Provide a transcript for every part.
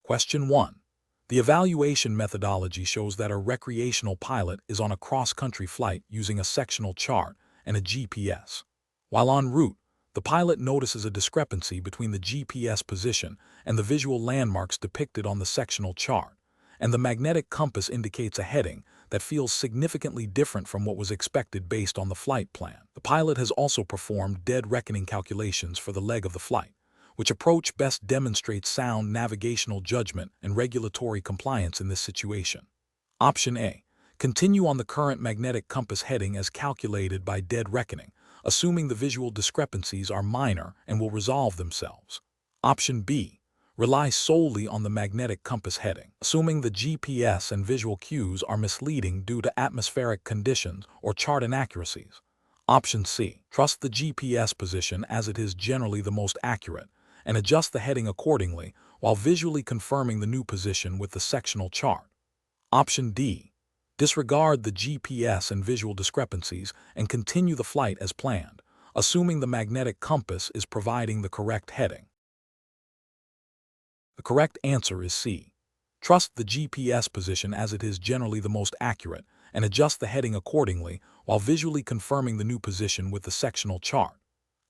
Question 1. The evaluation methodology shows that a recreational pilot is on a cross-country flight using a sectional chart and a GPS. While en route, the pilot notices a discrepancy between the GPS position and the visual landmarks depicted on the sectional chart, and the magnetic compass indicates a heading that feels significantly different from what was expected based on the flight plan. The pilot has also performed dead reckoning calculations for the leg of the flight, which approach best demonstrates sound navigational judgment and regulatory compliance in this situation. Option A. Continue on the current magnetic compass heading as calculated by dead reckoning, assuming the visual discrepancies are minor and will resolve themselves. Option B. Rely solely on the magnetic compass heading, assuming the GPS and visual cues are misleading due to atmospheric conditions or chart inaccuracies. Option C. Trust the GPS position as it is generally the most accurate, and adjust the heading accordingly while visually confirming the new position with the sectional chart. Option D. Disregard the GPS and visual discrepancies and continue the flight as planned, assuming the magnetic compass is providing the correct heading. The correct answer is C. Trust the GPS position as it is generally the most accurate and adjust the heading accordingly while visually confirming the new position with the sectional chart.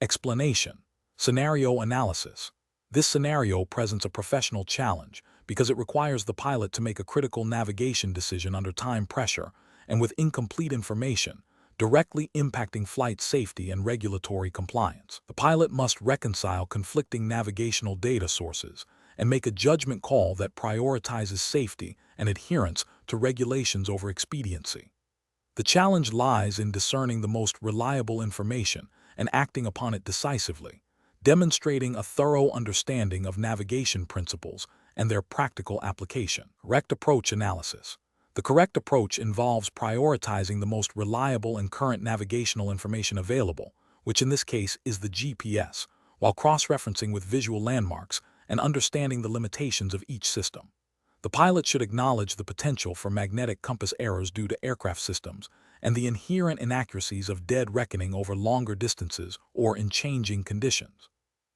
Explanation. Scenario analysis. This scenario presents a professional challenge because it requires the pilot to make a critical navigation decision under time pressure and with incomplete information, directly impacting flight safety and regulatory compliance. The pilot must reconcile conflicting navigational data sources and make a judgment call that prioritizes safety and adherence to regulations over expediency. The challenge lies in discerning the most reliable information and acting upon it decisively, demonstrating a thorough understanding of navigation principles and their practical application. Correct approach analysis. The correct approach involves prioritizing the most reliable and current navigational information available, which in this case is the GPS, while cross-referencing with visual landmarks and understanding the limitations of each system. The pilot should acknowledge the potential for magnetic compass errors due to aircraft systems and the inherent inaccuracies of dead reckoning over longer distances or in changing conditions.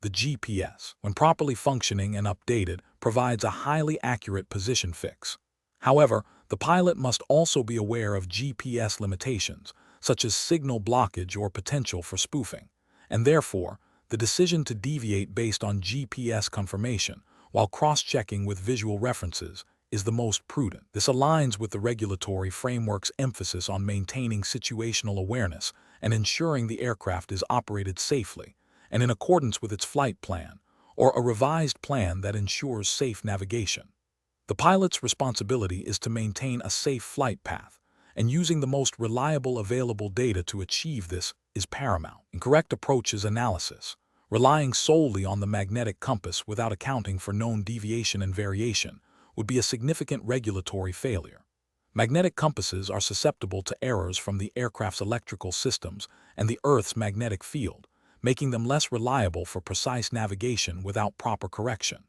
The GPS, when properly functioning and updated, provides a highly accurate position fix. However, the pilot must also be aware of GPS limitations, such as signal blockage or potential for spoofing, and therefore, the decision to deviate based on GPS confirmation while cross-checking with visual references is the most prudent. This aligns with the regulatory framework's emphasis on maintaining situational awareness and ensuring the aircraft is operated safely and in accordance with its flight plan, or a revised plan that ensures safe navigation. The pilot's responsibility is to maintain a safe flight path, and using the most reliable available data to achieve this is paramount. Incorrect approach is analysis. Relying solely on the magnetic compass without accounting for known deviation and variation would be a significant regulatory failure. Magnetic compasses are susceptible to errors from the aircraft's electrical systems and the Earth's magnetic field, making them less reliable for precise navigation without proper correction.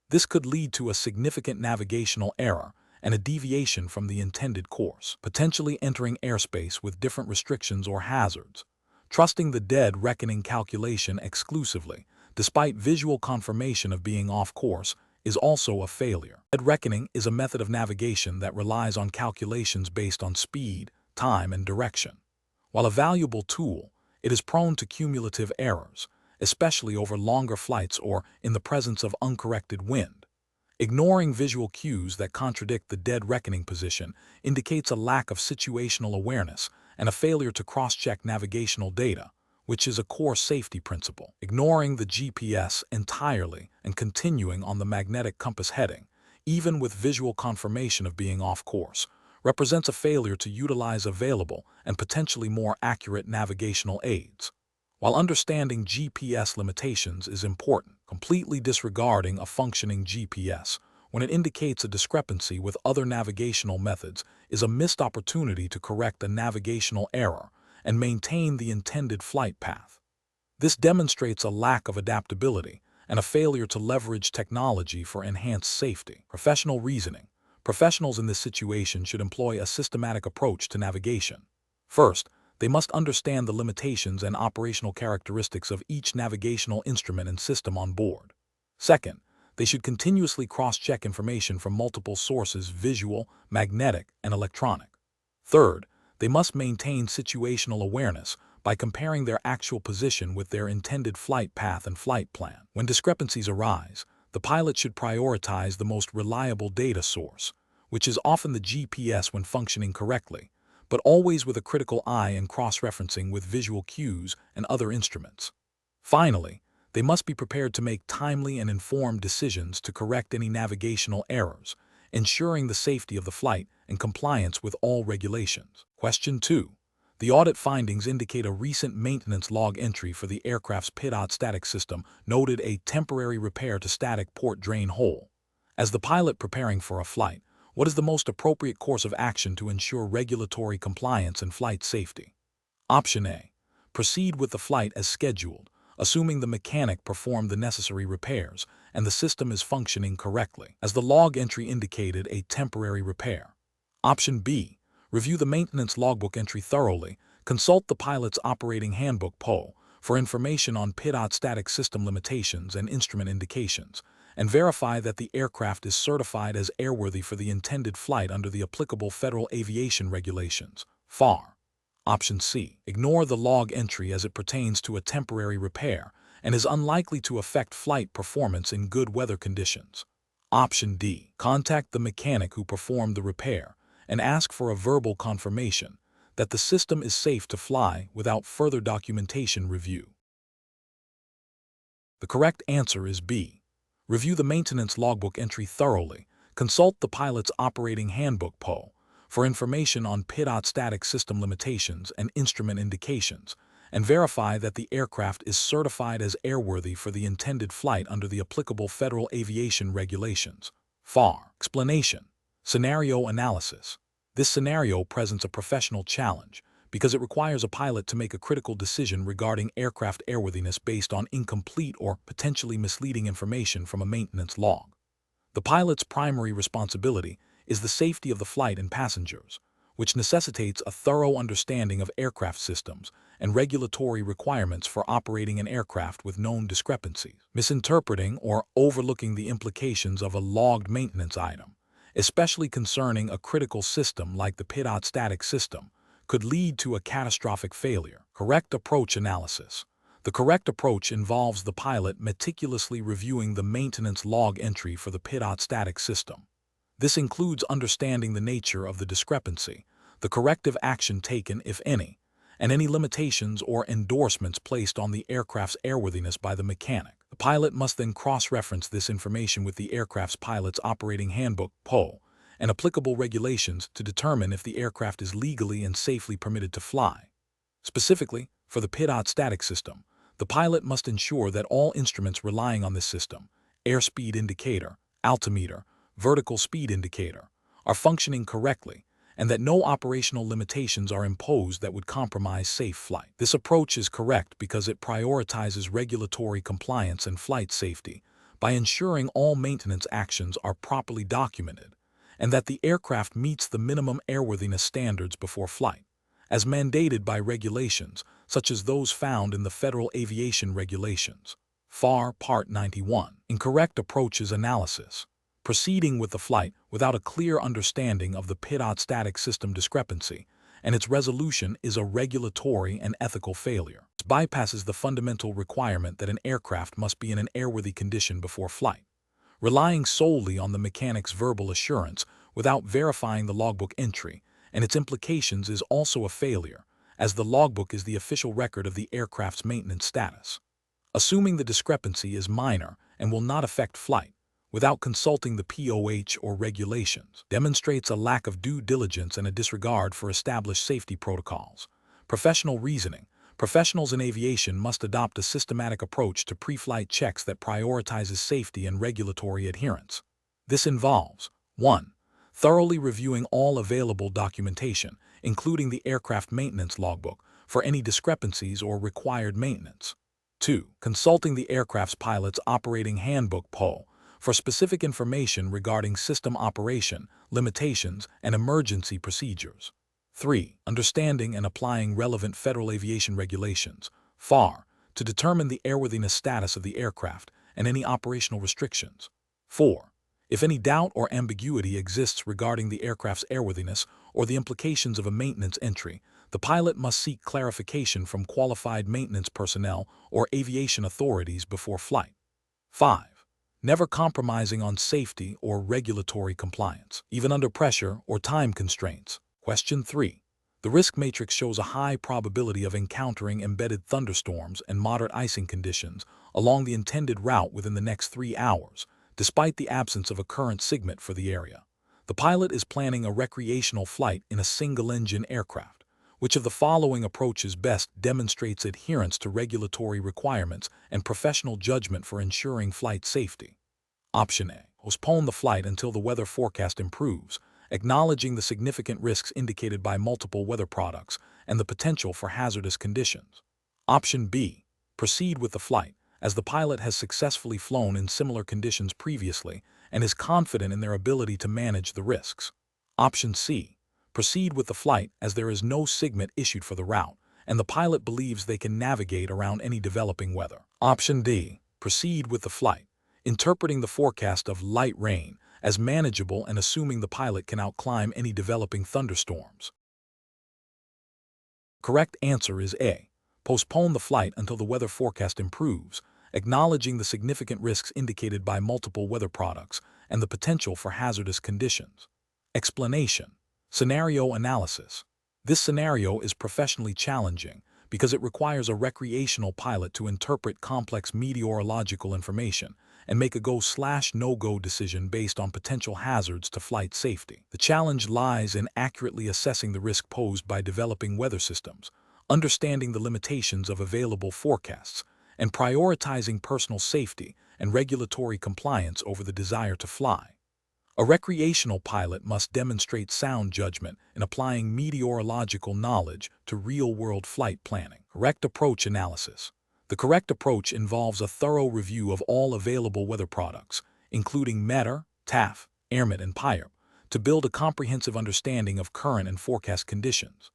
This could lead to a significant navigational error and a deviation from the intended course, potentially entering airspace with different restrictions or hazards. Trusting the dead reckoning calculation exclusively, despite visual confirmation of being off course, is also a failure. Dead reckoning is a method of navigation that relies on calculations based on speed, time, and direction. While a valuable tool, it is prone to cumulative errors, especially over longer flights or in the presence of uncorrected wind. Ignoring visual cues that contradict the dead reckoning position indicates a lack of situational awareness and a failure to cross-check navigational data, which is a core safety principle. Ignoring the GPS entirely and continuing on the magnetic compass heading, even with visual confirmation of being off course, represents a failure to utilize available and potentially more accurate navigational aids. While understanding GPS limitations is important, completely disregarding a functioning GPS when it indicates a discrepancy with other navigational methods is a missed opportunity to correct a navigational error and maintain the intended flight path. This demonstrates a lack of adaptability and a failure to leverage technology for enhanced safety. Professional reasoning. Professionals in this situation should employ a systematic approach to navigation. First, they must understand the limitations and operational characteristics of each navigational instrument and system on board. Second, They should continuously cross-check information from multiple sources: visual, magnetic, and electronic. Third, they must maintain situational awareness by comparing their actual position with their intended flight path and flight plan. When discrepancies arise, the pilot should prioritize the most reliable data source, which is often the GPS when functioning correctly, but always with a critical eye and cross-referencing with visual cues and other instruments. Finally, they must be prepared to make timely and informed decisions to correct any navigational errors, ensuring the safety of the flight and compliance with all regulations. Question 2. The audit findings indicate a recent maintenance log entry for the aircraft's pitot static system noted a temporary repair to static port drain hole. As the pilot preparing for a flight, what is the most appropriate course of action to ensure regulatory compliance and flight safety? Option A. Proceed with the flight as scheduled, assuming the mechanic performed the necessary repairs and the system is functioning correctly, as the log entry indicated a temporary repair. Option B. Review the maintenance logbook entry thoroughly, consult the pilot's operating handbook (PO) for information on pitot static system limitations and instrument indications, and verify that the aircraft is certified as airworthy for the intended flight under the applicable Federal Aviation Regulations (FAR). Option C. Ignore the log entry as it pertains to a temporary repair and is unlikely to affect flight performance in good weather conditions. Option D. Contact the mechanic who performed the repair and ask for a verbal confirmation that the system is safe to fly without further documentation review. The correct answer is B. Review the maintenance logbook entry thoroughly, consult the pilot's operating handbook (PO) for information on pitot static system limitations and instrument indications, and verify that the aircraft is certified as airworthy for the intended flight under the applicable Federal Aviation Regulations (FAR). Explanation. Scenario analysis. This scenario presents a professional challenge because it requires a pilot to make a critical decision regarding aircraft airworthiness based on incomplete or potentially misleading information from a maintenance log. The pilot's primary responsibility is the safety of the flight and passengers, which necessitates a thorough understanding of aircraft systems and regulatory requirements for operating an aircraft with known discrepancies. Misinterpreting or overlooking the implications of a logged maintenance item, especially concerning a critical system like the pitot static system, could lead to a catastrophic failure. Correct approach analysis. The correct approach involves the pilot meticulously reviewing the maintenance log entry for the pitot static system. This includes understanding the nature of the discrepancy, the corrective action taken, if any, and any limitations or endorsements placed on the aircraft's airworthiness by the mechanic. The pilot must then cross-reference this information with the aircraft's pilot's operating handbook (PO) and applicable regulations to determine if the aircraft is legally and safely permitted to fly. Specifically, for the pitot static system, the pilot must ensure that all instruments relying on this system, airspeed indicator, altimeter, vertical speed indicator, are functioning correctly, and that no operational limitations are imposed that would compromise safe flight. This approach is correct because it prioritizes regulatory compliance and flight safety by ensuring all maintenance actions are properly documented and that the aircraft meets the minimum airworthiness standards before flight, as mandated by regulations such as those found in the Federal Aviation Regulations (FAR) Part 91. Incorrect approaches analysis. Proceeding with the flight without a clear understanding of the pitot static system discrepancy and its resolution is a regulatory and ethical failure. It bypasses the fundamental requirement that an aircraft must be in an airworthy condition before flight. Relying solely on the mechanic's verbal assurance without verifying the logbook entry and its implications is also a failure, as the logbook is the official record of the aircraft's maintenance status. Assuming the discrepancy is minor and will not affect flight, without consulting the POH or regulations, demonstrates a lack of due diligence and a disregard for established safety protocols. Professional reasoning. Professionals in aviation must adopt a systematic approach to pre-flight checks that prioritizes safety and regulatory adherence. This involves 1. Thoroughly reviewing all available documentation, including the aircraft maintenance logbook, for any discrepancies or required maintenance. 2. Consulting the aircraft's pilot's operating handbook (PO) for specific information regarding system operation, limitations, and emergency procedures. 3. Understanding and applying relevant Federal Aviation Regulations (FAR) to determine the airworthiness status of the aircraft and any operational restrictions. 4. If any doubt or ambiguity exists regarding the aircraft's airworthiness or the implications of a maintenance entry, the pilot must seek clarification from qualified maintenance personnel or aviation authorities before flight. 5. Never compromising on safety or regulatory compliance, even under pressure or time constraints. Question 3. The risk matrix shows a high probability of encountering embedded thunderstorms and moderate icing conditions along the intended route within the next 3 hours, despite the absence of a current SIGMET for the area. The pilot is planning a recreational flight in a single-engine aircraft. Which of the following approaches best demonstrates adherence to regulatory requirements and professional judgment for ensuring flight safety? Option A. Postpone the flight until the weather forecast improves, acknowledging the significant risks indicated by multiple weather products and the potential for hazardous conditions. Option B. Proceed with the flight, as the pilot has successfully flown in similar conditions previously and is confident in their ability to manage the risks. Option C. Proceed with the flight as there is no SIGMET issued for the route, and the pilot believes they can navigate around any developing weather. Option D. Proceed with the flight, interpreting the forecast of light rain as manageable and assuming the pilot can outclimb any developing thunderstorms. Correct answer is A. Postpone the flight until the weather forecast improves, acknowledging the significant risks indicated by multiple weather products and the potential for hazardous conditions. Explanation. Scenario analysis. This scenario is professionally challenging because it requires a recreational pilot to interpret complex meteorological information and make a go/no-go decision based on potential hazards to flight safety. The challenge lies in accurately assessing the risk posed by developing weather systems, understanding the limitations of available forecasts, and prioritizing personal safety and regulatory compliance over the desire to fly. A recreational pilot must demonstrate sound judgment in applying meteorological knowledge to real-world flight planning. Correct approach analysis. The correct approach involves a thorough review of all available weather products, including METR, TAF, AirMet, and PIRE, to build a comprehensive understanding of current and forecast conditions.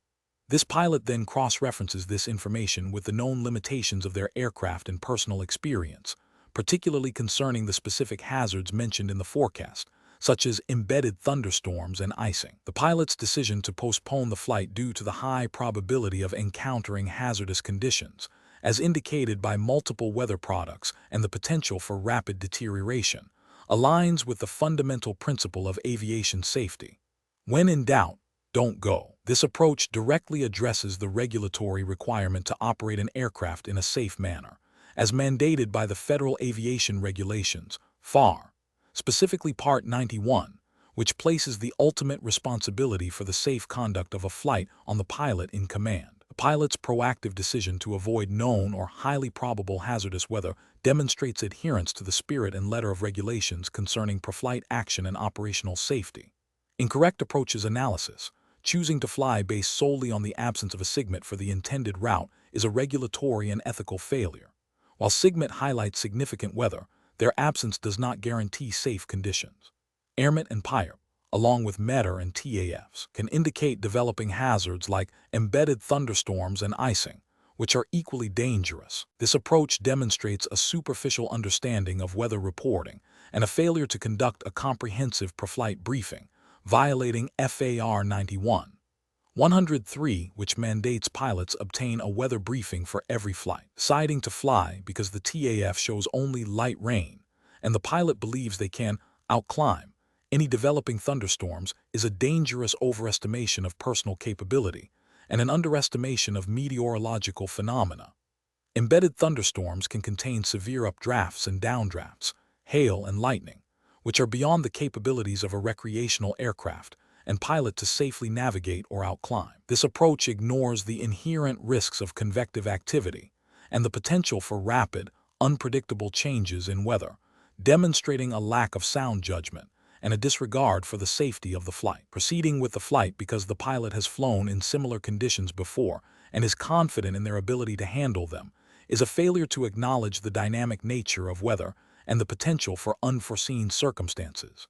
This pilot then cross-references this information with the known limitations of their aircraft and personal experience, particularly concerning the specific hazards mentioned in the forecast, such as embedded thunderstorms and icing. The pilot's decision to postpone the flight due to the high probability of encountering hazardous conditions, as indicated by multiple weather products and the potential for rapid deterioration, aligns with the fundamental principle of aviation safety. When in doubt, don't go. This approach directly addresses the regulatory requirement to operate an aircraft in a safe manner, as mandated by the Federal Aviation Regulations, FAR. Specifically Part 91, which places the ultimate responsibility for the safe conduct of a flight on the pilot in command. The pilot's proactive decision to avoid known or highly probable hazardous weather demonstrates adherence to the spirit and letter of regulations concerning pre-flight action and operational safety. Incorrect approaches analysis. Choosing to fly based solely on the absence of a SIGMET for the intended route is a regulatory and ethical failure. While SIGMET highlights significant weather, their absence does not guarantee safe conditions. AirMet and PIRE, along with METR and TAFs, can indicate developing hazards like embedded thunderstorms and icing, which are equally dangerous. This approach demonstrates a superficial understanding of weather reporting and a failure to conduct a comprehensive pre-flight briefing, violating FAR 91/103, which mandates pilots obtain a weather briefing for every flight. Deciding to fly because the TAF shows only light rain and the pilot believes they can outclimb any developing thunderstorms is a dangerous overestimation of personal capability and an underestimation of meteorological phenomena. Embedded thunderstorms can contain severe updrafts and downdrafts, hail and lightning, which are beyond the capabilities of a recreational aircraft and pilot to safely navigate or outclimb. This approach ignores the inherent risks of convective activity and the potential for rapid, unpredictable changes in weather, demonstrating a lack of sound judgment and a disregard for the safety of the flight. Proceeding with the flight because the pilot has flown in similar conditions before and is confident in their ability to handle them is a failure to acknowledge the dynamic nature of weather and the potential for unforeseen circumstances.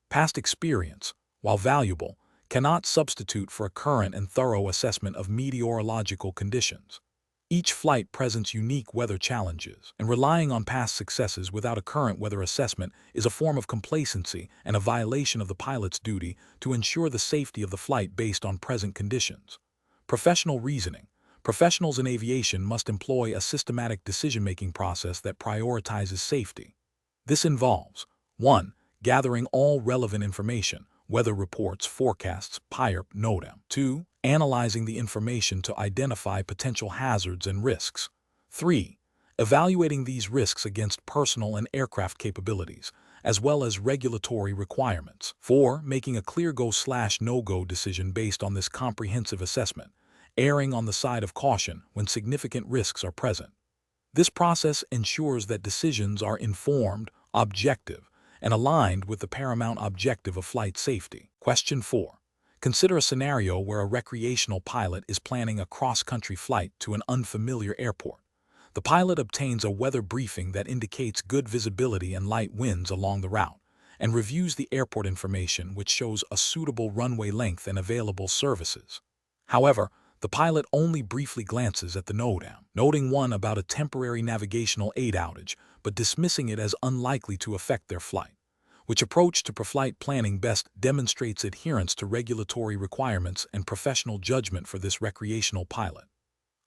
Past experience, while valuable, cannot substitute for a current and thorough assessment of meteorological conditions. Each flight presents unique weather challenges, and relying on past successes without a current weather assessment is a form of complacency and a violation of the pilot's duty to ensure the safety of the flight based on present conditions. Professional reasoning. Professionals in aviation must employ a systematic decision-making process that prioritizes safety. This involves 1. Gathering all relevant information, weather reports, forecasts, PIRP, NOTAM. 2. Analyzing the information to identify potential hazards and risks. 3. Evaluating these risks against personal and aircraft capabilities, as well as regulatory requirements. 4. Making a clear go/no-go decision based on this comprehensive assessment, erring on the side of caution when significant risks are present. This process ensures that decisions are informed, objective, and aligned with the paramount objective of flight safety. Question 4. Consider a scenario where a recreational pilot is planning a cross-country flight to an unfamiliar airport. The pilot obtains a weather briefing that indicates good visibility and light winds along the route, and reviews the airport information which shows a suitable runway length and available services. However, the pilot only briefly glances at the NOTAM, noting one about a temporary navigational aid outage, but dismissing it as unlikely to affect their flight. Which approach to pre-flight planning best demonstrates adherence to regulatory requirements and professional judgment for this recreational pilot?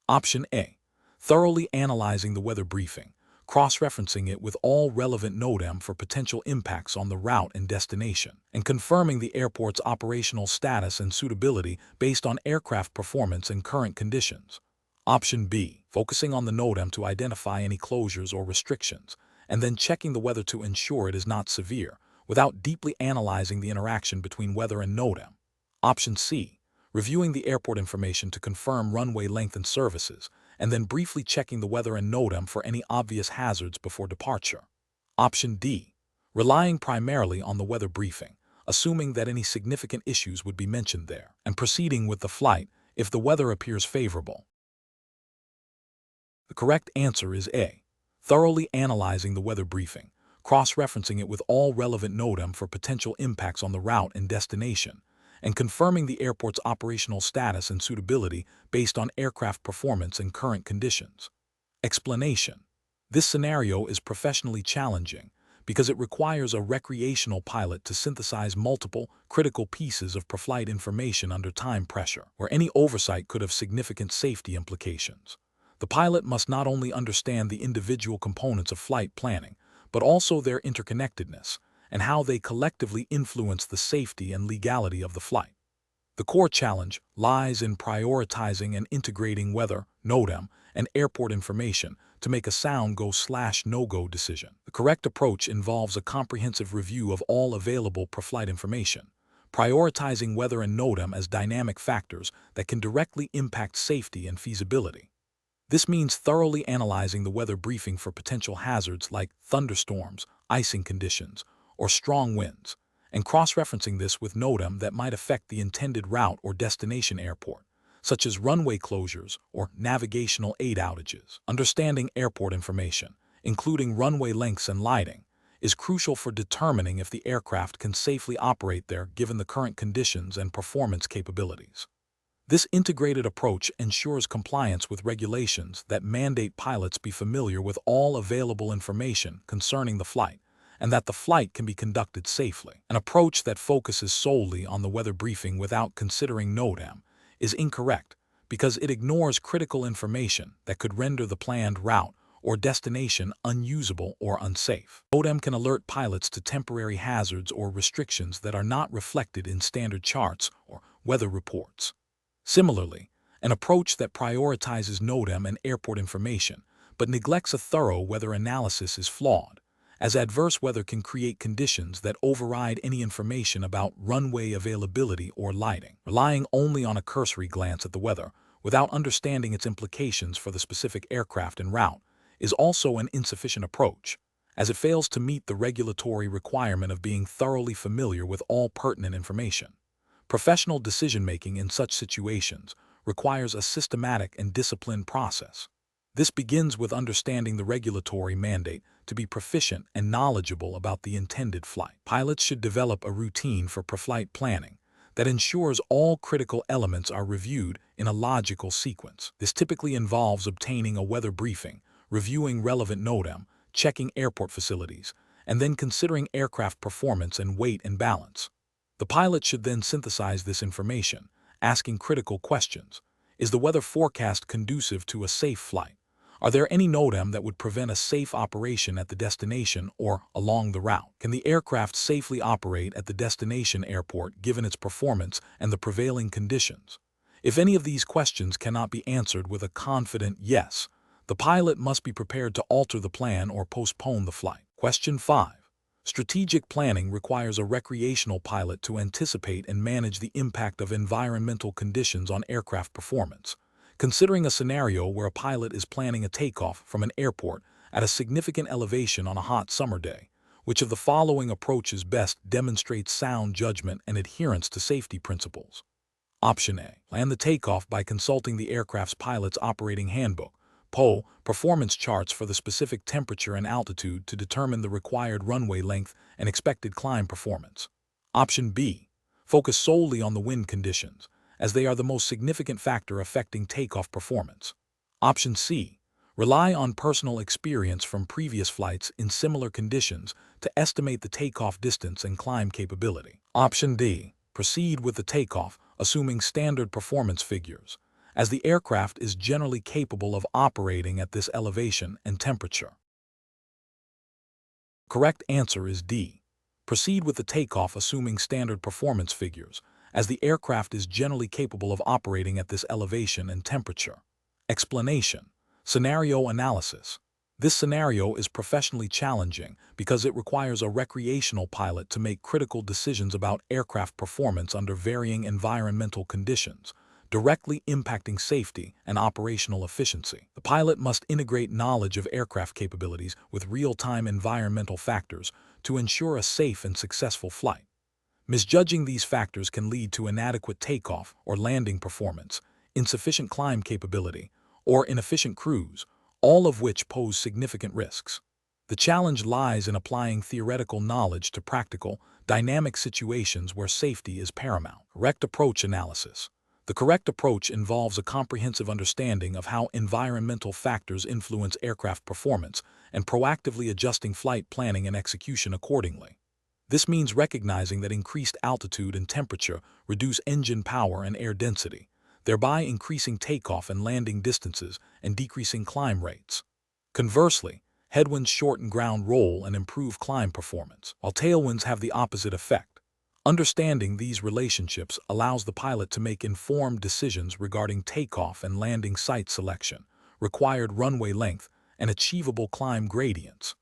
Option A. Thoroughly analyzing the weather briefing, cross-referencing it with all relevant NOTAM for potential impacts on the route and destination, and confirming the airport's operational status and suitability based on aircraft performance and current conditions. Option B. Focusing on the NOTAM to identify any closures or restrictions, and then checking the weather to ensure it is not severe, without deeply analyzing the interaction between weather and NOTAM. Option C. Reviewing the airport information to confirm runway length and services, and then briefly checking the weather and NOTAM for any obvious hazards before departure. Option D. Relying primarily on the weather briefing, assuming that any significant issues would be mentioned there, and proceeding with the flight if the weather appears favorable. The correct answer is A. Thoroughly analyzing the weather briefing, cross-referencing it with all relevant NOTAM for potential impacts on the route and destination, and confirming the airport's operational status and suitability based on aircraft performance and current conditions. Explanation. This scenario is professionally challenging because it requires a recreational pilot to synthesize multiple, critical pieces of pre-flight information under time pressure, where any oversight could have significant safety implications. The pilot must not only understand the individual components of flight planning, but also their interconnectedness and how they collectively influence the safety and legality of the flight. The core challenge lies in prioritizing and integrating weather, NOTAM, and airport information to make a sound go/no-go decision. The correct approach involves a comprehensive review of all available pre-flight information, prioritizing weather and NOTAM as dynamic factors that can directly impact safety and feasibility. This means thoroughly analyzing the weather briefing for potential hazards like thunderstorms, icing conditions, or strong winds, and cross-referencing this with NOTAM that might affect the intended route or destination airport, such as runway closures or navigational aid outages. Understanding airport information, including runway lengths and lighting, is crucial for determining if the aircraft can safely operate there given the current conditions and performance capabilities. This integrated approach ensures compliance with regulations that mandate pilots be familiar with all available information concerning the flight, and that the flight can be conducted safely. An approach that focuses solely on the weather briefing without considering NOTAM is incorrect because it ignores critical information that could render the planned route or destination unusable or unsafe. NOTAM can alert pilots to temporary hazards or restrictions that are not reflected in standard charts or weather reports. Similarly, an approach that prioritizes NOTAM and airport information but neglects a thorough weather analysis is flawed, as adverse weather can create conditions that override any information about runway availability or lighting. Relying only on a cursory glance at the weather without understanding its implications for the specific aircraft and route is also an insufficient approach, as it fails to meet the regulatory requirement of being thoroughly familiar with all pertinent information. Professional decision-making in such situations requires a systematic and disciplined process. This begins with understanding the regulatory mandate to be proficient and knowledgeable about the intended flight. Pilots should develop a routine for pre-flight planning that ensures all critical elements are reviewed in a logical sequence. This typically involves obtaining a weather briefing, reviewing relevant NOTAM, checking airport facilities, and then considering aircraft performance and weight and balance. The pilot should then synthesize this information, asking critical questions. Is the weather forecast conducive to a safe flight? Are there any NOTAM that would prevent a safe operation at the destination or along the route? Can the aircraft safely operate at the destination airport given its performance and the prevailing conditions? If any of these questions cannot be answered with a confident yes, the pilot must be prepared to alter the plan or postpone the flight. Question 5. Strategic planning requires a recreational pilot to anticipate and manage the impact of environmental conditions on aircraft performance. Considering a scenario where a pilot is planning a takeoff from an airport at a significant elevation on a hot summer day, which of the following approaches best demonstrates sound judgment and adherence to safety principles? Option A. Plan the takeoff by consulting the aircraft's pilot's operating handbook, PO, performance charts for the specific temperature and altitude to determine the required runway length and expected climb performance. Option B. Focus solely on the wind conditions, as they are the most significant factor affecting takeoff performance. Option C. Rely on personal experience from previous flights in similar conditions to estimate the takeoff distance and climb capability. Option D. Proceed with the takeoff, assuming standard performance figures, as the aircraft is generally capable of operating at this elevation and temperature. Correct answer is D. Proceed with the takeoff assuming standard performance figures, as the aircraft is generally capable of operating at this elevation and temperature. Explanation. Scenario analysis. This scenario is professionally challenging because it requires a recreational pilot to make critical decisions about aircraft performance under varying environmental conditions, directly impacting safety and operational efficiency. The pilot must integrate knowledge of aircraft capabilities with real-time environmental factors to ensure a safe and successful flight. Misjudging these factors can lead to inadequate takeoff or landing performance, insufficient climb capability, or inefficient cruise, all of which pose significant risks. The challenge lies in applying theoretical knowledge to practical, dynamic situations where safety is paramount. Correct approach analysis. The correct approach involves a comprehensive understanding of how environmental factors influence aircraft performance and proactively adjusting flight planning and execution accordingly. This means recognizing that increased altitude and temperature reduce engine power and air density, thereby increasing takeoff and landing distances and decreasing climb rates. Conversely, headwinds shorten ground roll and improve climb performance, while tailwinds have the opposite effect. Understanding these relationships allows the pilot to make informed decisions regarding takeoff and landing site selection, required runway length, and achievable climb gradients.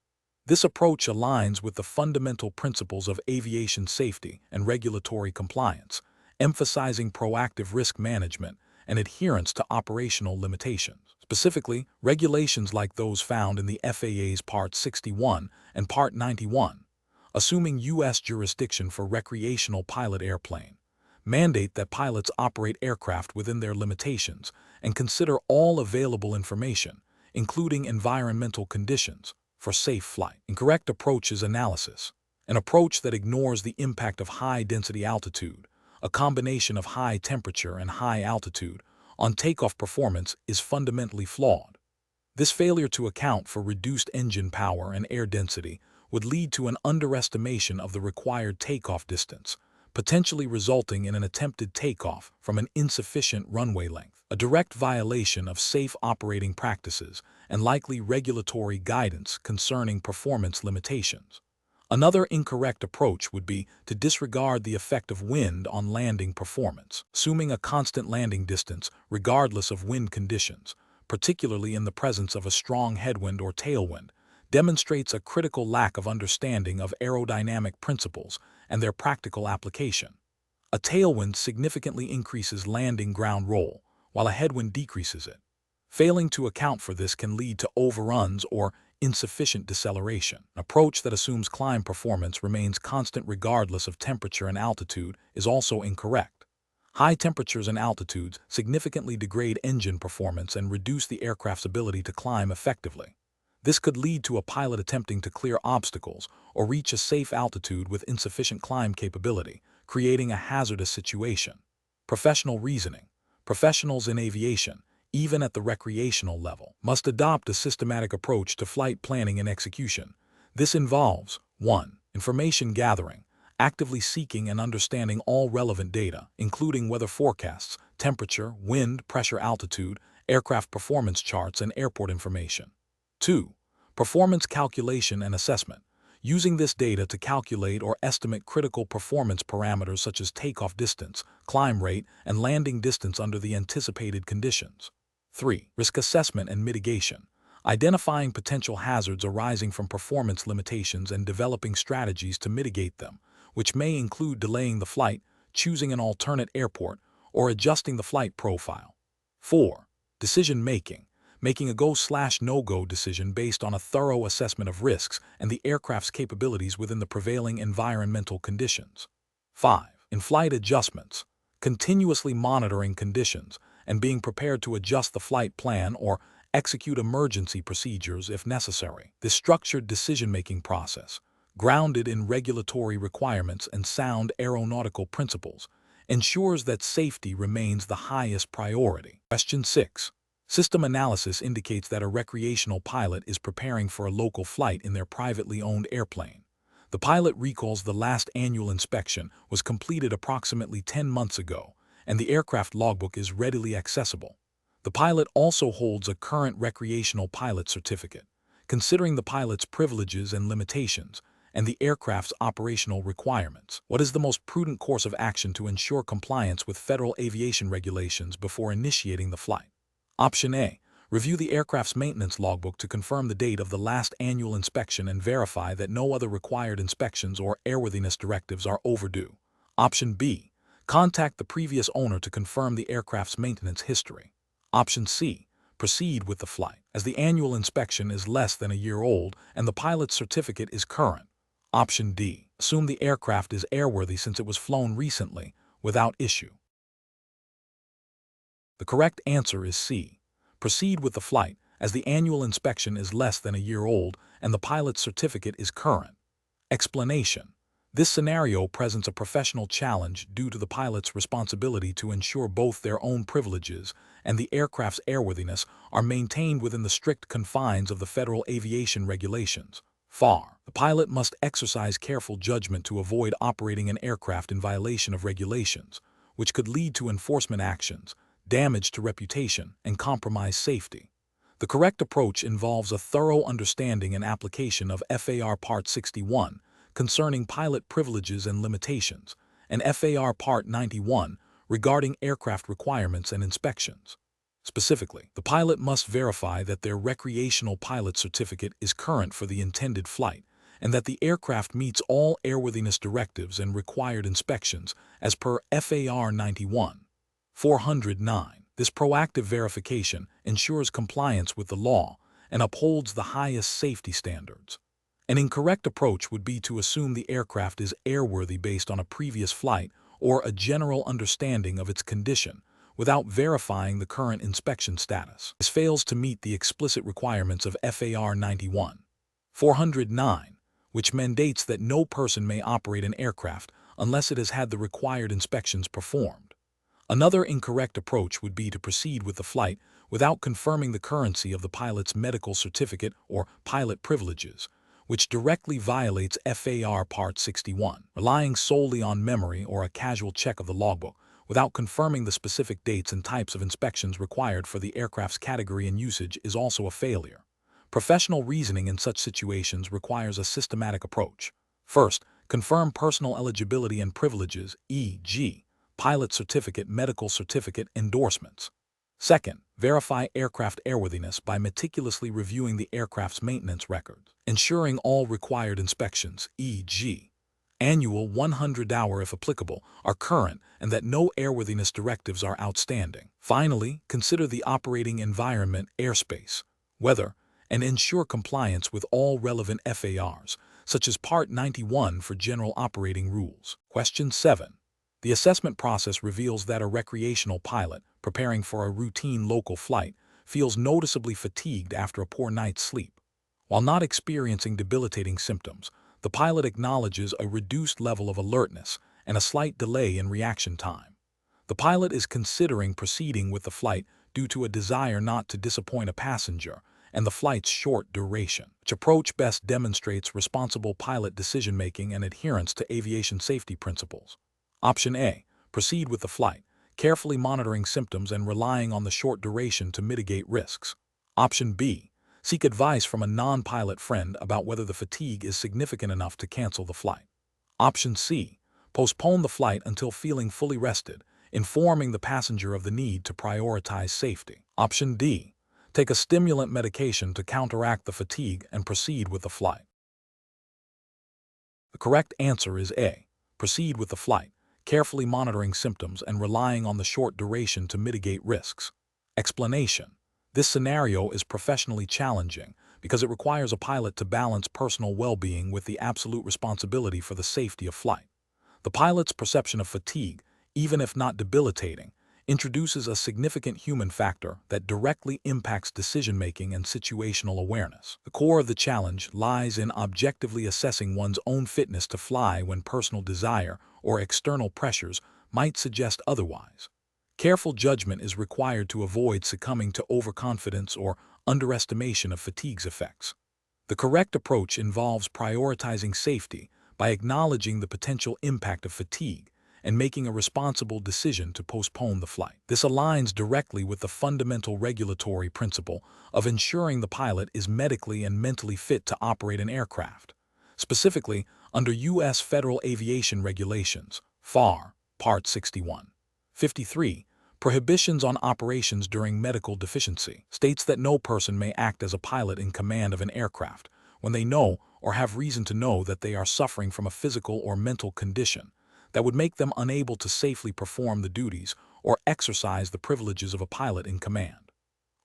This approach aligns with the fundamental principles of aviation safety and regulatory compliance, emphasizing proactive risk management and adherence to operational limitations. Specifically, regulations like those found in the FAA's Part 61 and Part 91, assuming U.S. jurisdiction for recreational pilot airplane, mandate that pilots operate aircraft within their limitations and consider all available information, including environmental conditions, for safe flight. Incorrect approach is analysis, an approach that ignores the impact of high-density altitude, a combination of high temperature and high altitude, on takeoff performance is fundamentally flawed. This failure to account for reduced engine power and air density would lead to an underestimation of the required takeoff distance, potentially resulting in an attempted takeoff from an insufficient runway length, a direct violation of safe operating practices and likely regulatory guidance concerning performance limitations. Another incorrect approach would be to disregard the effect of wind on landing performance, assuming a constant landing distance regardless of wind conditions, particularly in the presence of a strong headwind or tailwind, demonstrates a critical lack of understanding of aerodynamic principles and their practical application. A tailwind significantly increases landing ground roll, while a headwind decreases it. Failing to account for this can lead to overruns or insufficient deceleration. An approach that assumes climb performance remains constant regardless of temperature and altitude is also incorrect. High temperatures and altitudes significantly degrade engine performance and reduce the aircraft's ability to climb effectively. This could lead to a pilot attempting to clear obstacles or reach a safe altitude with insufficient climb capability, creating a hazardous situation. Professional reasoning. Professionals in aviation, even at the recreational level, must adopt a systematic approach to flight planning and execution. This involves 1. Information gathering, actively seeking and understanding all relevant data, including weather forecasts, temperature, wind, pressure, altitude, aircraft performance charts, and airport information. 2. Performance calculation and assessment, using this data to calculate or estimate critical performance parameters such as takeoff distance, climb rate, and landing distance under the anticipated conditions. 3. Risk assessment and mitigation, identifying potential hazards arising from performance limitations and developing strategies to mitigate them, which may include delaying the flight, choosing an alternate airport, or adjusting the flight profile. 4. Decision-making, making a go/no-go decision based on a thorough assessment of risks and the aircraft's capabilities within the prevailing environmental conditions. 5. In-flight adjustments, continuously monitoring conditions and being prepared to adjust the flight plan or execute emergency procedures if necessary. This structured decision-making process, grounded in regulatory requirements and sound aeronautical principles, ensures that safety remains the highest priority. Question 6. System analysis indicates that a recreational pilot is preparing for a local flight in their privately owned airplane. The pilot recalls the last annual inspection was completed approximately 10 months ago, and the aircraft logbook is readily accessible. The pilot also holds a current recreational pilot certificate. Considering the pilot's privileges and limitations, and the aircraft's operational requirements, what is the most prudent course of action to ensure compliance with federal aviation regulations before initiating the flight? Option A. Review the aircraft's maintenance logbook to confirm the date of the last annual inspection and verify that no other required inspections or airworthiness directives are overdue. Option B. Contact the previous owner to confirm the aircraft's maintenance history. Option C. Proceed with the flight, as the annual inspection is less than a year old and the pilot's certificate is current. Option D. Assume the aircraft is airworthy since it was flown recently, without issue. The correct answer is C. Proceed with the flight, as the annual inspection is less than a year old and the pilot's certificate is current. Explanation. This scenario presents a professional challenge due to the pilot's responsibility to ensure both their own privileges and the aircraft's airworthiness are maintained within the strict confines of the federal aviation regulations. FAR. The pilot must exercise careful judgment to avoid operating an aircraft in violation of regulations, which could lead to enforcement actions, damage to reputation, and compromised safety. The correct approach involves a thorough understanding and application of FAR Part 61 concerning pilot privileges and limitations, and FAR Part 91 regarding aircraft requirements and inspections. Specifically, the pilot must verify that their recreational pilot certificate is current for the intended flight and that the aircraft meets all airworthiness directives and required inspections as per FAR 91. 409. This proactive verification ensures compliance with the law and upholds the highest safety standards. An incorrect approach would be to assume the aircraft is airworthy based on a previous flight or a general understanding of its condition, without verifying the current inspection status. This fails to meet the explicit requirements of FAR 91. 409, which mandates that no person may operate an aircraft unless it has had the required inspections performed. Another incorrect approach would be to proceed with the flight without confirming the currency of the pilot's medical certificate or pilot privileges, which directly violates FAR Part 61. Relying solely on memory or a casual check of the logbook without confirming the specific dates and types of inspections required for the aircraft's category and usage is also a failure. Professional reasoning in such situations requires a systematic approach. First, confirm personal eligibility and privileges, e.g., pilot certificate, medical certificate, endorsements. Second, verify aircraft airworthiness by meticulously reviewing the aircraft's maintenance records, ensuring all required inspections, e.g., annual 100-hour if applicable, are current and that no airworthiness directives are outstanding. Finally, consider the operating environment, airspace, weather, and ensure compliance with all relevant FARs, such as Part 91 for general operating rules. Question 7. The assessment process reveals that a recreational pilot, preparing for a routine local flight, feels noticeably fatigued after a poor night's sleep. While not experiencing debilitating symptoms, the pilot acknowledges a reduced level of alertness and a slight delay in reaction time. The pilot is considering proceeding with the flight due to a desire not to disappoint a passenger and the flight's short duration, which approach best demonstrates responsible pilot decision-making and adherence to aviation safety principles. Option A. Proceed with the flight, carefully monitoring symptoms and relying on the short duration to mitigate risks. Option B. Seek advice from a non-pilot friend about whether the fatigue is significant enough to cancel the flight. Option C. Postpone the flight until feeling fully rested, informing the passenger of the need to prioritize safety. Option D. Take a stimulant medication to counteract the fatigue and proceed with the flight. The correct answer is A. Proceed with the flight, carefully monitoring symptoms and relying on the short duration to mitigate risks. Explanation. This scenario is professionally challenging because it requires a pilot to balance personal well-being with the absolute responsibility for the safety of flight. The pilot's perception of fatigue, even if not debilitating, introduces a significant human factor that directly impacts decision-making and situational awareness. The core of the challenge lies in objectively assessing one's own fitness to fly when personal desire or external pressures might suggest otherwise. Careful judgment is required to avoid succumbing to overconfidence or underestimation of fatigue's effects. The correct approach involves prioritizing safety by acknowledging the potential impact of fatigue and making a responsible decision to postpone the flight. This aligns directly with the fundamental regulatory principle of ensuring the pilot is medically and mentally fit to operate an aircraft. Specifically, under U.S. Federal Aviation Regulations, FAR, Part 61. 53, Prohibitions on Operations During Medical Deficiency, states that no person may act as a pilot in command of an aircraft when they know or have reason to know that they are suffering from a physical or mental condition that would make them unable to safely perform the duties or exercise the privileges of a pilot in command.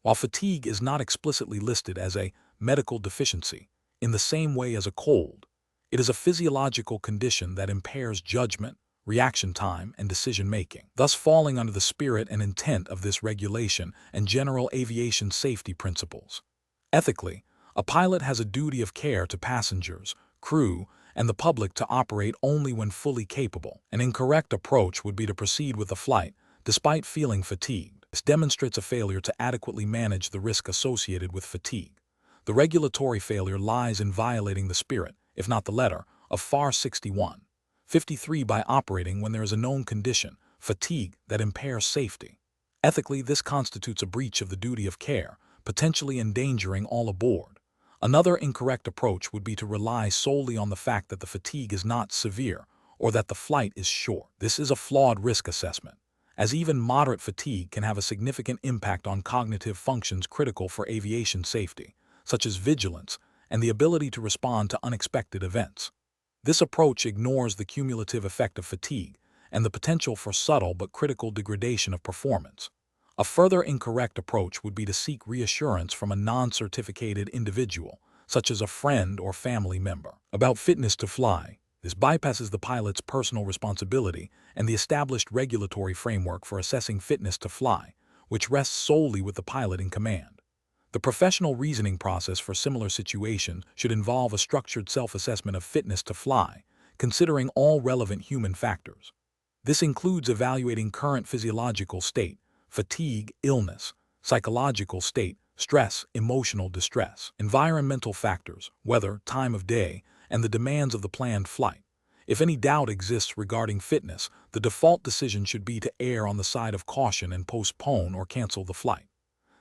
While fatigue is not explicitly listed as a medical deficiency in the same way as a cold, it is a physiological condition that impairs judgment, reaction time, and decision-making, thus falling under the spirit and intent of this regulation and general aviation safety principles. Ethically, a pilot has a duty of care to passengers, crew, and the public to operate only when fully capable. An incorrect approach would be to proceed with the flight despite feeling fatigued. This demonstrates a failure to adequately manage the risk associated with fatigue. The regulatory failure lies in violating the spirit, if not the letter, of FAR 61. 53 by operating when there is a known condition, fatigue, that impairs safety. Ethically, this constitutes a breach of the duty of care, potentially endangering all aboard. Another incorrect approach would be to rely solely on the fact that the fatigue is not severe or that the flight is short. This is a flawed risk assessment, as even moderate fatigue can have a significant impact on cognitive functions critical for aviation safety, such as vigilance and the ability to respond to unexpected events. This approach ignores the cumulative effect of fatigue and the potential for subtle but critical degradation of performance. A further incorrect approach would be to seek reassurance from a non-certificated individual, such as a friend or family member, about fitness to fly. This bypasses the pilot's personal responsibility and the established regulatory framework for assessing fitness to fly, which rests solely with the pilot in command. The professional reasoning process for similar situations should involve a structured self-assessment of fitness to fly, considering all relevant human factors. This includes evaluating current physiological state, fatigue, illness, psychological state, stress, emotional distress, environmental factors, weather, time of day, and the demands of the planned flight. If any doubt exists regarding fitness, the default decision should be to err on the side of caution and postpone or cancel the flight.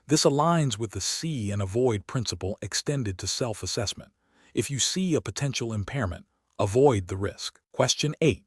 This aligns with the see and avoid principle extended to self-assessment. If you see a potential impairment, avoid the risk. Question 8.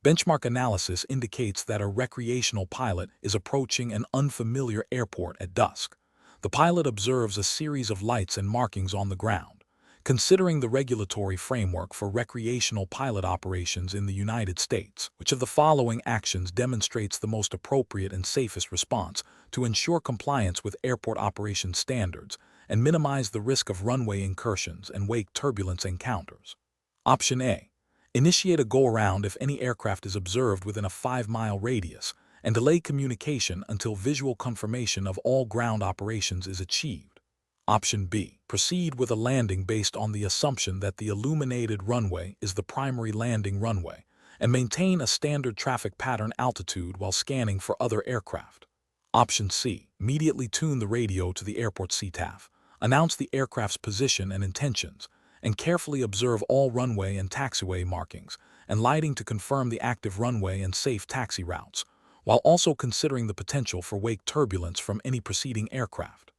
Benchmark analysis indicates that a recreational pilot is approaching an unfamiliar airport at dusk. The pilot observes a series of lights and markings on the ground. Considering the regulatory framework for recreational pilot operations in the United States, which of the following actions demonstrates the most appropriate and safest response to ensure compliance with airport operation standards and minimize the risk of runway incursions and wake turbulence encounters? Option A. Initiate a go-around if any aircraft is observed within a 5-mile radius, and delay communication until visual confirmation of all ground operations is achieved. Option B. Proceed with a landing based on the assumption that the illuminated runway is the primary landing runway, and maintain a standard traffic pattern altitude while scanning for other aircraft. Option C. Immediately tune the radio to the airport CTAF, announce the aircraft's position and intentions, and carefully observe all runway and taxiway markings and lighting to confirm the active runway and safe taxi routes, while also considering the potential for wake turbulence from any preceding aircraft.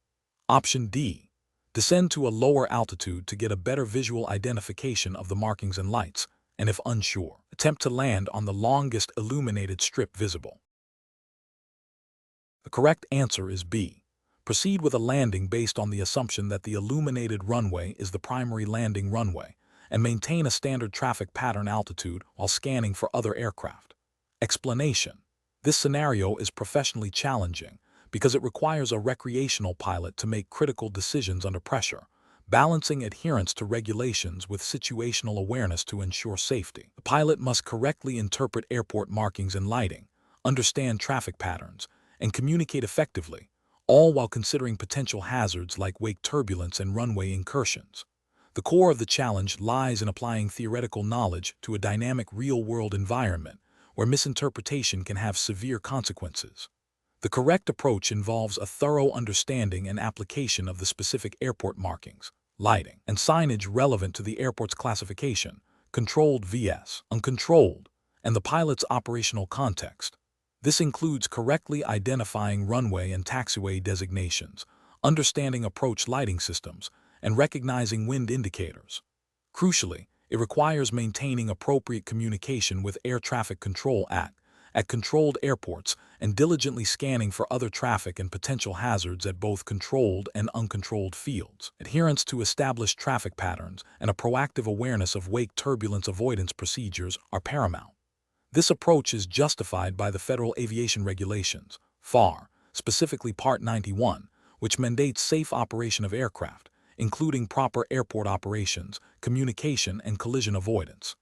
Option D. Descend to a lower altitude to get a better visual identification of the markings and lights, and if unsure, attempt to land on the longest illuminated strip visible. The correct answer is B. Proceed with a landing based on the assumption that the illuminated runway is the primary landing runway, and maintain a standard traffic pattern altitude while scanning for other aircraft. Explanation: this scenario is professionally challenging because it requires a recreational pilot to make critical decisions under pressure, balancing adherence to regulations with situational awareness to ensure safety. The pilot must correctly interpret airport markings and lighting, understand traffic patterns, and communicate effectively, all while considering potential hazards like wake turbulence and runway incursions. The core of the challenge lies in applying theoretical knowledge to a dynamic real-world environment where misinterpretation can have severe consequences. The correct approach involves a thorough understanding and application of the specific airport markings, lighting, and signage relevant to the airport's classification, controlled vs. uncontrolled, and the pilot's operational context. This includes correctly identifying runway and taxiway designations, understanding approach lighting systems, and recognizing wind indicators. Crucially, it requires maintaining appropriate communication with air traffic control at controlled airports and diligently scanning for other traffic and potential hazards at both controlled and uncontrolled fields. Adherence to established traffic patterns and a proactive awareness of wake turbulence avoidance procedures are paramount. This approach is justified by the Federal Aviation Regulations, FAR, specifically Part 91, which mandates safe operation of aircraft, including proper airport operations, communication, and collision avoidance.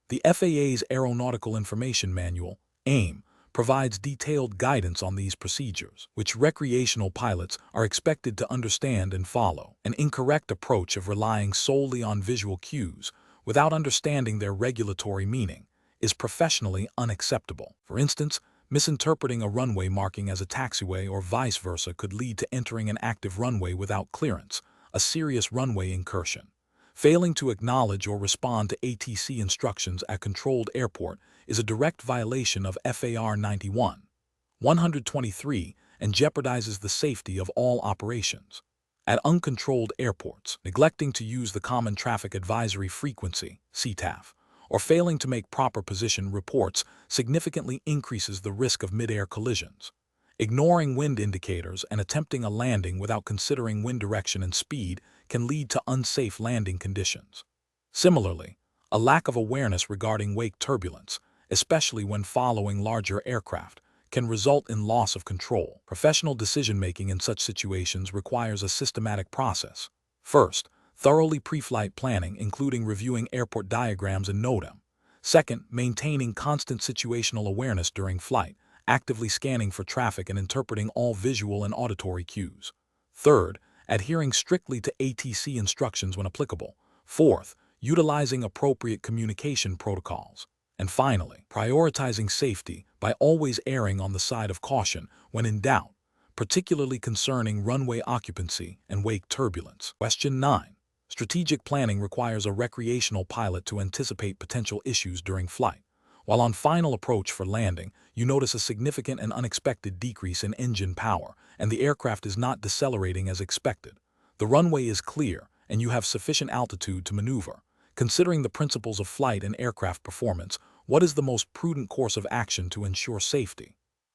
The FAA's Aeronautical Information Manual, AIM, provides detailed guidance on these procedures, which recreational pilots are expected to understand and follow. An incorrect approach of relying solely on visual cues without understanding their regulatory meaning is professionally unacceptable. For instance, misinterpreting a runway marking as a taxiway or vice versa could lead to entering an active runway without clearance, a serious runway incursion. Failing to acknowledge or respond to ATC instructions at controlled airport is a direct violation of FAR 91-123 and jeopardizes the safety of all operations. At uncontrolled airports, neglecting to use the Common Traffic Advisory Frequency (CTAF) or failing to make proper position reports significantly increases the risk of mid-air collisions. Ignoring wind indicators and attempting a landing without considering wind direction and speed can lead to unsafe landing conditions. Similarly, a lack of awareness regarding wake turbulence, especially when following larger aircraft, can result in loss of control. Professional decision-making in such situations requires a systematic process. First, thoroughly pre-flight planning, including reviewing airport diagrams and NOTAM. Second, maintaining constant situational awareness during flight, actively scanning for traffic and interpreting all visual and auditory cues. Third, adhering strictly to ATC instructions when applicable. Fourth, utilizing appropriate communication protocols. And finally, prioritizing safety by always erring on the side of caution when in doubt, particularly concerning runway occupancy and wake turbulence. Question 9. Strategic planning requires a recreational pilot to anticipate potential issues during flight. While on final approach for landing, you notice a significant and unexpected decrease in engine power, and the aircraft is not decelerating as expected. The runway is clear, and you have sufficient altitude to maneuver. Considering the principles of flight and aircraft performance, what is the most prudent course of action to ensure safety?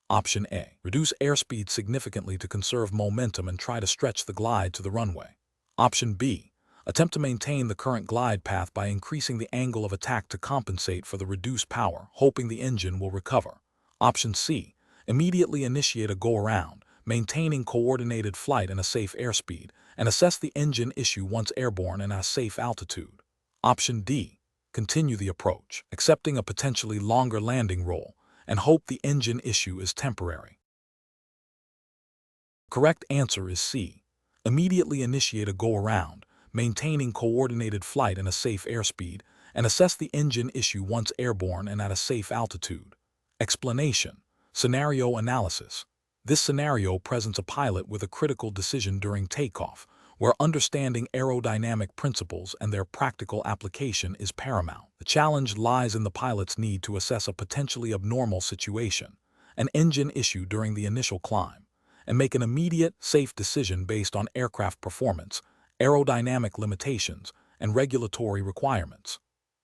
Option A. Reduce airspeed significantly to conserve momentum and try to stretch the glide to the runway. Option B. Attempt to maintain the current glide path by increasing the angle of attack to compensate for the reduced power, hoping the engine will recover. Option C. Immediately initiate a go-around, maintaining coordinated flight and a safe airspeed, and assess the engine issue once airborne and at a safe altitude. Option D. Continue the approach, accepting a potentially longer landing roll, and hope the engine issue is temporary. Correct answer is C. Immediately initiate a go-around, maintaining coordinated flight and a safe airspeed, and assess the engine issue once airborne and at a safe altitude. Explanation. Scenario analysis. This scenario presents a pilot with a critical decision during takeoff, where understanding aerodynamic principles and their practical application is paramount. The challenge lies in the pilot's need to assess a potentially abnormal situation, an engine issue during the initial climb, and make an immediate, safe decision based on aircraft performance, aerodynamic limitations, and regulatory requirements.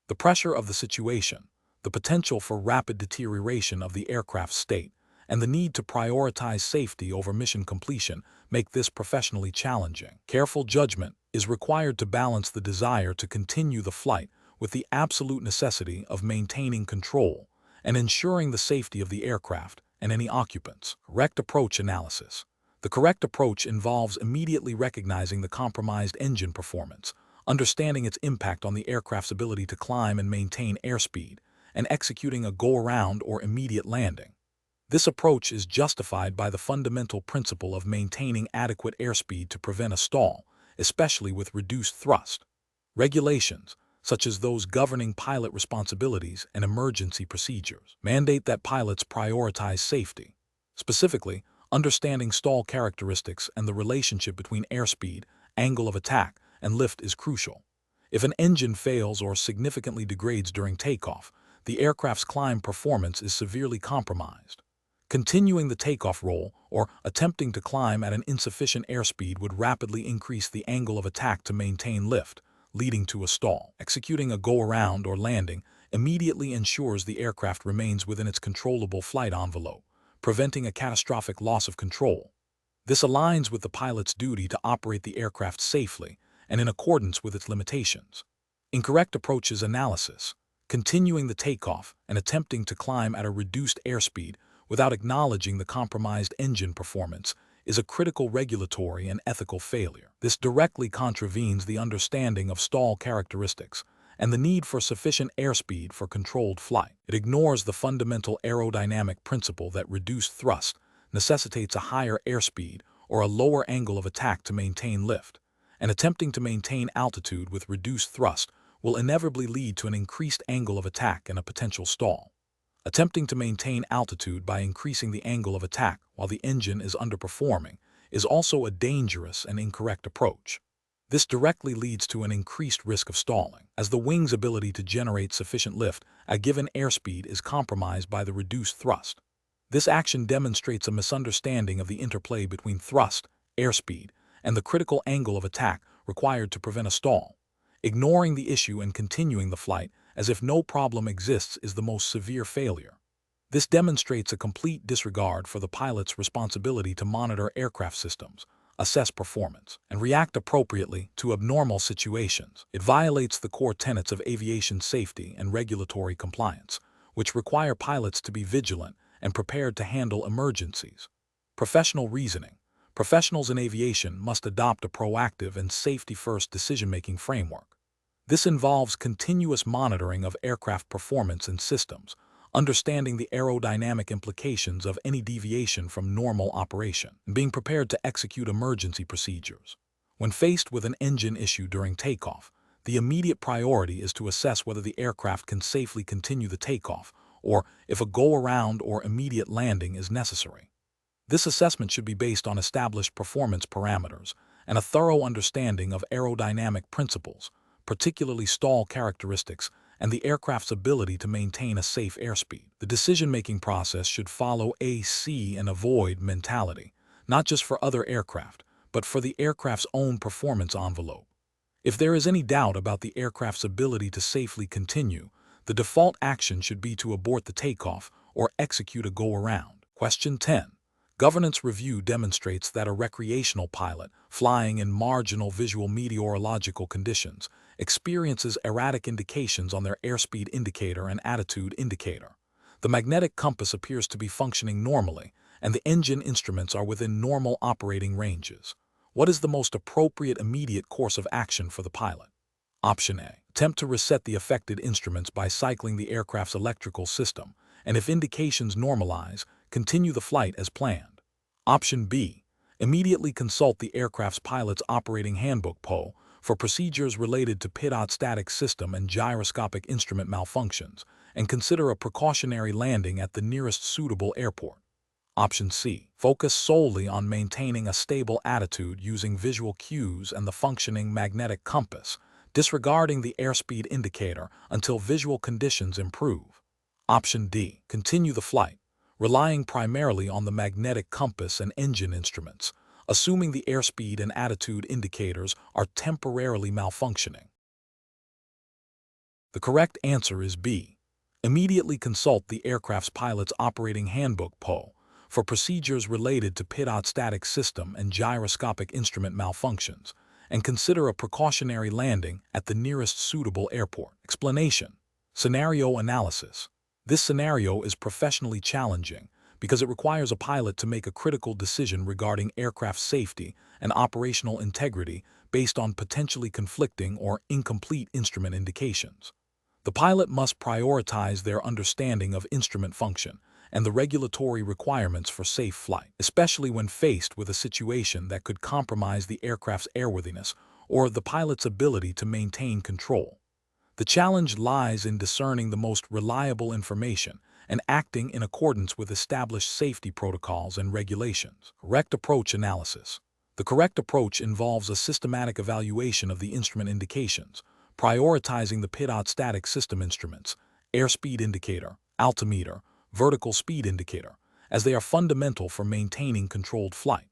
The pressure of the situation, the potential for rapid deterioration of the aircraft's state, and the need to prioritize safety over mission completion make this professionally challenging. Careful judgment is required to balance the desire to continue the flight with the absolute necessity of maintaining control and ensuring the safety of the aircraft and any occupants. Correct approach analysis. The correct approach involves immediately recognizing the compromised engine performance, understanding its impact on the aircraft's ability to climb and maintain airspeed, and executing a go-around or immediate landing. This approach is justified by the fundamental principle of maintaining adequate airspeed to prevent a stall, especially with reduced thrust. Regulations, such as those governing pilot responsibilities and emergency procedures, mandate that pilots prioritize safety. Specifically, understanding stall characteristics and the relationship between airspeed, angle of attack, and lift is crucial. If an engine fails or significantly degrades during takeoff, the aircraft's climb performance is severely compromised. Continuing the takeoff roll or attempting to climb at an insufficient airspeed would rapidly increase the angle of attack to maintain lift, leading to a stall. Executing a go-around or landing immediately ensures the aircraft remains within its controllable flight envelope, preventing a catastrophic loss of control. This aligns with the pilot's duty to operate the aircraft safely and in accordance with its limitations. Incorrect approaches analysis. Continuing the takeoff and attempting to climb at a reduced airspeed without acknowledging the compromised engine performance is a critical regulatory and ethical failure. This directly contravenes the understanding of stall characteristics and the need for sufficient airspeed for controlled flight. It ignores the fundamental aerodynamic principle that reduced thrust necessitates a higher airspeed or a lower angle of attack to maintain lift, and attempting to maintain altitude with reduced thrust will inevitably lead to an increased angle of attack and a potential stall. Attempting to maintain altitude by increasing the angle of attack while the engine is underperforming is also a dangerous and incorrect approach. This directly leads to an increased risk of stalling, as the wing's ability to generate sufficient lift at given airspeed is compromised by the reduced thrust. This action demonstrates a misunderstanding of the interplay between thrust, airspeed, and the critical angle of attack required to prevent a stall. Ignoring the issue and continuing the flight as if no problem exists is the most severe failure. This demonstrates a complete disregard for the pilot's responsibility to monitor aircraft systems, assess performance, and react appropriately to abnormal situations. It violates the core tenets of aviation safety and regulatory compliance, which require pilots to be vigilant and prepared to handle emergencies. Professional reasoning. Professionals in aviation must adopt a proactive and safety-first decision-making framework. This involves continuous monitoring of aircraft performance and systems, understanding the aerodynamic implications of any deviation from normal operation, and being prepared to execute emergency procedures. When faced with an engine issue during takeoff, the immediate priority is to assess whether the aircraft can safely continue the takeoff or if a go-around or immediate landing is necessary. This assessment should be based on established performance parameters and a thorough understanding of aerodynamic principles, particularly stall characteristics, and the aircraft's ability to maintain a safe airspeed. The decision-making process should follow a see and avoid mentality, not just for other aircraft, but for the aircraft's own performance envelope. If there is any doubt about the aircraft's ability to safely continue, the default action should be to abort the takeoff or execute a go-around. Question 10. Governance review demonstrates that a recreational pilot, flying in marginal visual meteorological conditions, experiences erratic indications on their airspeed indicator and attitude indicator. The magnetic compass appears to be functioning normally, and the engine instruments are within normal operating ranges. What is the most appropriate immediate course of action for the pilot? Option A. Attempt to reset the affected instruments by cycling the aircraft's electrical system, and if indications normalize, continue the flight as planned. Option B. Immediately consult the aircraft's pilot's operating handbook (PO) for procedures related to pitot static system and gyroscopic instrument malfunctions, and consider a precautionary landing at the nearest suitable airport. Option C. Focus solely on maintaining a stable attitude using visual cues and the functioning magnetic compass, disregarding the airspeed indicator until visual conditions improve. Option D. Continue the flight, relying primarily on the magnetic compass and engine instruments, assuming the airspeed and attitude indicators are temporarily malfunctioning. The correct answer is B. Immediately consult the aircraft's pilot's operating handbook (PO) for procedures related to pitot static system and gyroscopic instrument malfunctions, and consider a precautionary landing at the nearest suitable airport. Explanation: Scenario analysis. This scenario is professionally challenging because it requires a pilot to make a critical decision regarding aircraft safety and operational integrity based on potentially conflicting or incomplete instrument indications. The pilot must prioritize their understanding of instrument function and the regulatory requirements for safe flight, especially when faced with a situation that could compromise the aircraft's airworthiness or the pilot's ability to maintain control. The challenge lies in discerning the most reliable information and acting in accordance with established safety protocols and regulations. Correct approach analysis. The correct approach involves a systematic evaluation of the instrument indications, prioritizing the pitot static system instruments, airspeed indicator, altimeter, vertical speed indicator, as they are fundamental for maintaining controlled flight.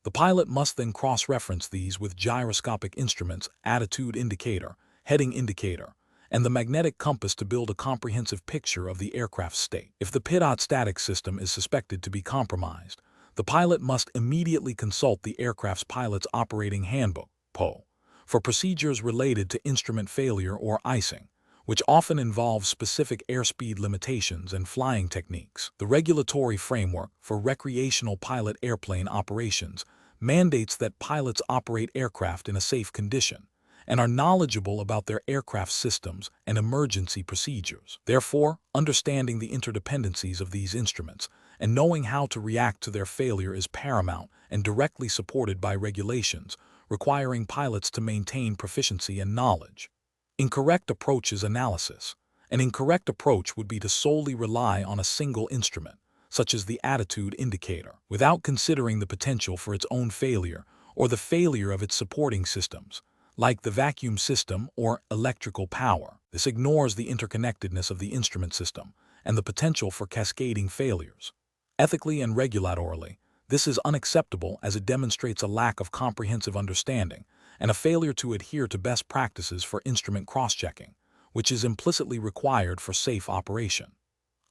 The pilot must then cross-reference these with gyroscopic instruments, attitude indicator, heading indicator, and the magnetic compass to build a comprehensive picture of the aircraft's state. If the pitot static system is suspected to be compromised, the pilot must immediately consult the aircraft's pilot's operating handbook (PO) for procedures related to instrument failure or icing, which often involves specific airspeed limitations and flying techniques. The regulatory framework for recreational pilot airplane operations mandates that pilots operate aircraft in a safe condition and are knowledgeable about their aircraft systems and emergency procedures. Therefore, understanding the interdependencies of these instruments and knowing how to react to their failure is paramount and directly supported by regulations requiring pilots to maintain proficiency and knowledge. Incorrect approaches analysis. An incorrect approach would be to solely rely on a single instrument, such as the attitude indicator, without considering the potential for its own failure or the failure of its supporting systems, like the vacuum system or electrical power. This ignores the interconnectedness of the instrument system and the potential for cascading failures. Ethically and regulatorily, this is unacceptable as it demonstrates a lack of comprehensive understanding and a failure to adhere to best practices for instrument cross-checking, which is implicitly required for safe operation.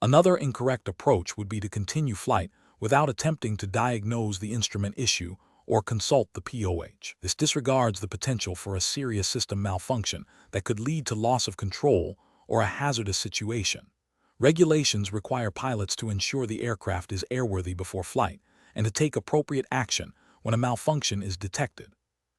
Another incorrect approach would be to continue flight without attempting to diagnose the instrument issue or consult the POH. This disregards the potential for a serious system malfunction that could lead to loss of control or a hazardous situation. Regulations require pilots to ensure the aircraft is airworthy before flight and to take appropriate action when a malfunction is detected.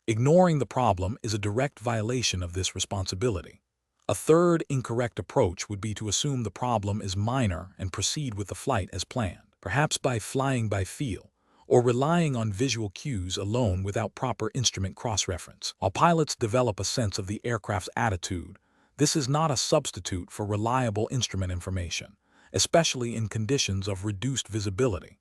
Ignoring the problem is a direct violation of this responsibility. A third incorrect approach would be to assume the problem is minor and proceed with the flight as planned, perhaps by flying by feel or relying on visual cues alone without proper instrument cross-reference. While pilots develop a sense of the aircraft's attitude, this is not a substitute for reliable instrument information, especially in conditions of reduced visibility.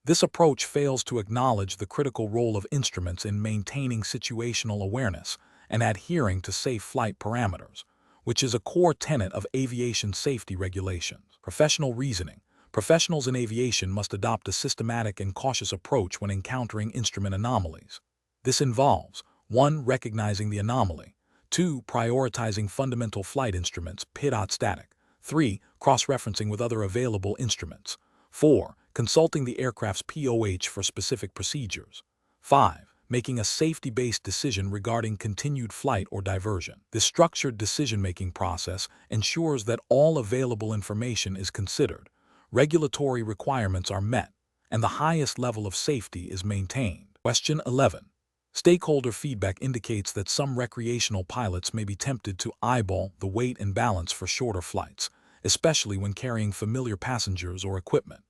This approach fails to acknowledge the critical role of instruments in maintaining situational awareness and adhering to safe flight parameters, which is a core tenet of aviation safety regulations. Professional reasoning. Professionals in aviation must adopt a systematic and cautious approach when encountering instrument anomalies. This involves 1. Recognizing the anomaly, 2. Prioritizing fundamental flight instruments, pitot static, 3. Cross-referencing with other available instruments, 4. Consulting the aircraft's POH for specific procedures, 5. Making a safety-based decision regarding continued flight or diversion. This structured decision-making process ensures that all available information is considered, regulatory requirements are met, and the highest level of safety is maintained. Question 11. Stakeholder feedback indicates that some recreational pilots may be tempted to eyeball the weight and balance for shorter flights, especially when carrying familiar passengers or equipment.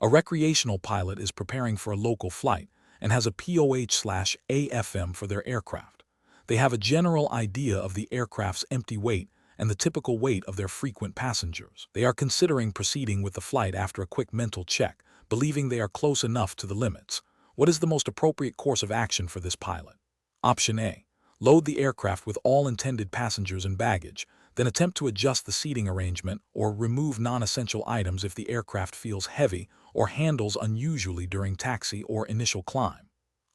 A recreational pilot is preparing for a local flight and has a POH/AFM for their aircraft. They have a general idea of the aircraft's empty weight and the typical weight of their frequent passengers. They are considering proceeding with the flight after a quick mental check, believing they are close enough to the limits. What is the most appropriate course of action for this pilot? Option A. Load the aircraft with all intended passengers and baggage, then attempt to adjust the seating arrangement or remove non-essential items if the aircraft feels heavy or handles unusually during taxi or initial climb.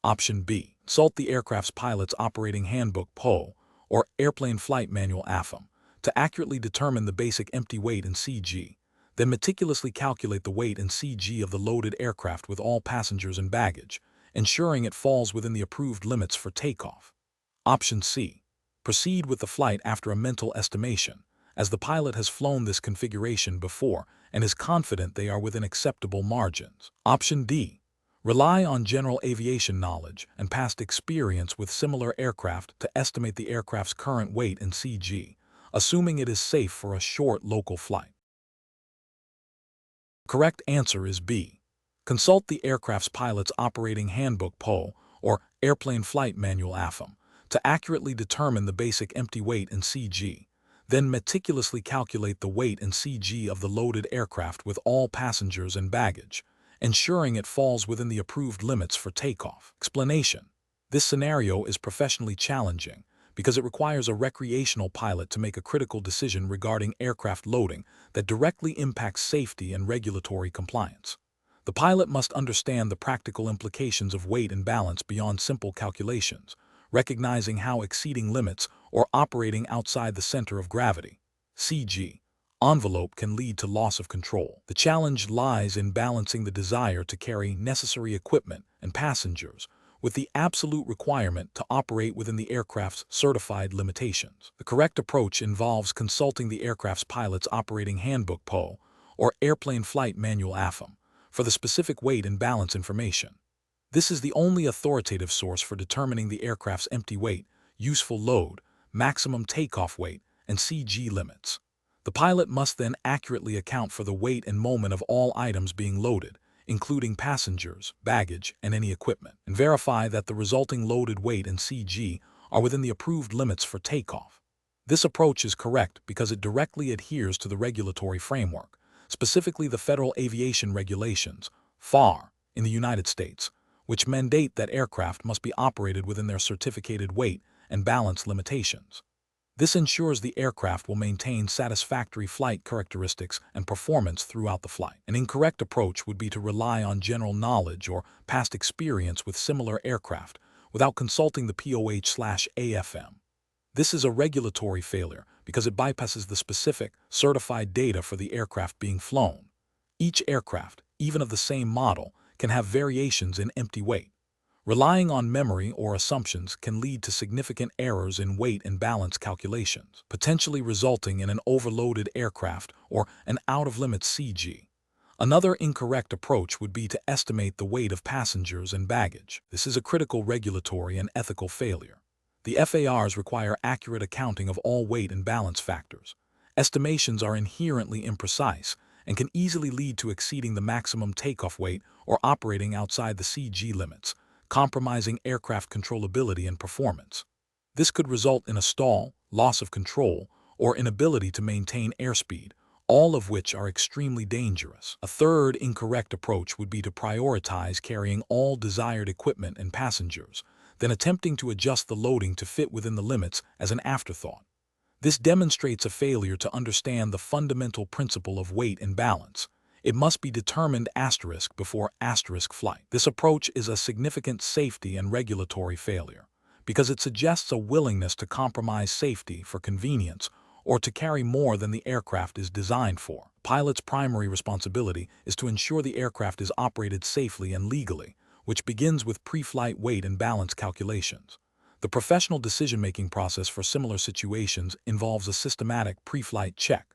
Option B. Consult the aircraft's pilot's operating handbook (PO) or airplane flight manual (AFM) to accurately determine the basic empty weight in CG. Then meticulously calculate the weight in CG of the loaded aircraft with all passengers and baggage, ensuring it falls within the approved limits for takeoff. Option C. Proceed with the flight after a mental estimation, as the pilot has flown this configuration before and is confident they are within acceptable margins. Option D. Rely on general aviation knowledge and past experience with similar aircraft to estimate the aircraft's current weight in CG, assuming it is safe for a short local flight. The correct answer is B. Consult the aircraft's pilot's operating handbook (PO) or airplane flight manual (AFM) to accurately determine the basic empty weight in CG. Then meticulously calculate the weight in CG of the loaded aircraft with all passengers and baggage, ensuring it falls within the approved limits for takeoff. Explanation: this scenario is professionally challenging because it requires a recreational pilot to make a critical decision regarding aircraft loading that directly impacts safety and regulatory compliance. The pilot must understand the practical implications of weight and balance beyond simple calculations, recognizing how exceeding limits or operating outside the center of gravity (CG) envelope can lead to loss of control. The challenge lies in balancing the desire to carry necessary equipment and passengers with the absolute requirement to operate within the aircraft's certified limitations. The correct approach involves consulting the aircraft's pilot's operating handbook (PO) or airplane flight manual (AFM) for the specific weight and balance information. This is the only authoritative source for determining the aircraft's empty weight, useful load, maximum takeoff weight, and CG limits. The pilot must then accurately account for the weight and moment of all items being loaded, including passengers, baggage, and any equipment, and verify that the resulting loaded weight and CG are within the approved limits for takeoff. This approach is correct because it directly adheres to the regulatory framework, specifically the Federal Aviation Regulations, FAR, in the United States, which mandate that aircraft must be operated within their certificated weight and balance limitations. This ensures the aircraft will maintain satisfactory flight characteristics and performance throughout the flight. An incorrect approach would be to rely on general knowledge or past experience with similar aircraft without consulting the POH/AFM. This is a regulatory failure because it bypasses the specific, certified data for the aircraft being flown. Each aircraft, even of the same model, can have variations in empty weight. Relying on memory or assumptions can lead to significant errors in weight and balance calculations, potentially resulting in an overloaded aircraft or an out-of-limits CG. Another incorrect approach would be to estimate the weight of passengers and baggage. This is a critical regulatory and ethical failure. The FARs require accurate accounting of all weight and balance factors. Estimations are inherently imprecise and can easily lead to exceeding the maximum takeoff weight or operating outside the CG limits, compromising aircraft controllability and performance. This could result in a stall, loss of control, or inability to maintain airspeed, all of which are extremely dangerous. A third incorrect approach would be to prioritize carrying all desired equipment and passengers, then attempting to adjust the loading to fit within the limits as an afterthought. This demonstrates a failure to understand the fundamental principle of weight and balance. It must be determined before flight. This approach is a significant safety and regulatory failure because it suggests a willingness to compromise safety for convenience or to carry more than the aircraft is designed for. Pilot's primary responsibility is to ensure the aircraft is operated safely and legally, which begins with pre-flight weight and balance calculations. The professional decision-making process for similar situations involves a systematic pre-flight check.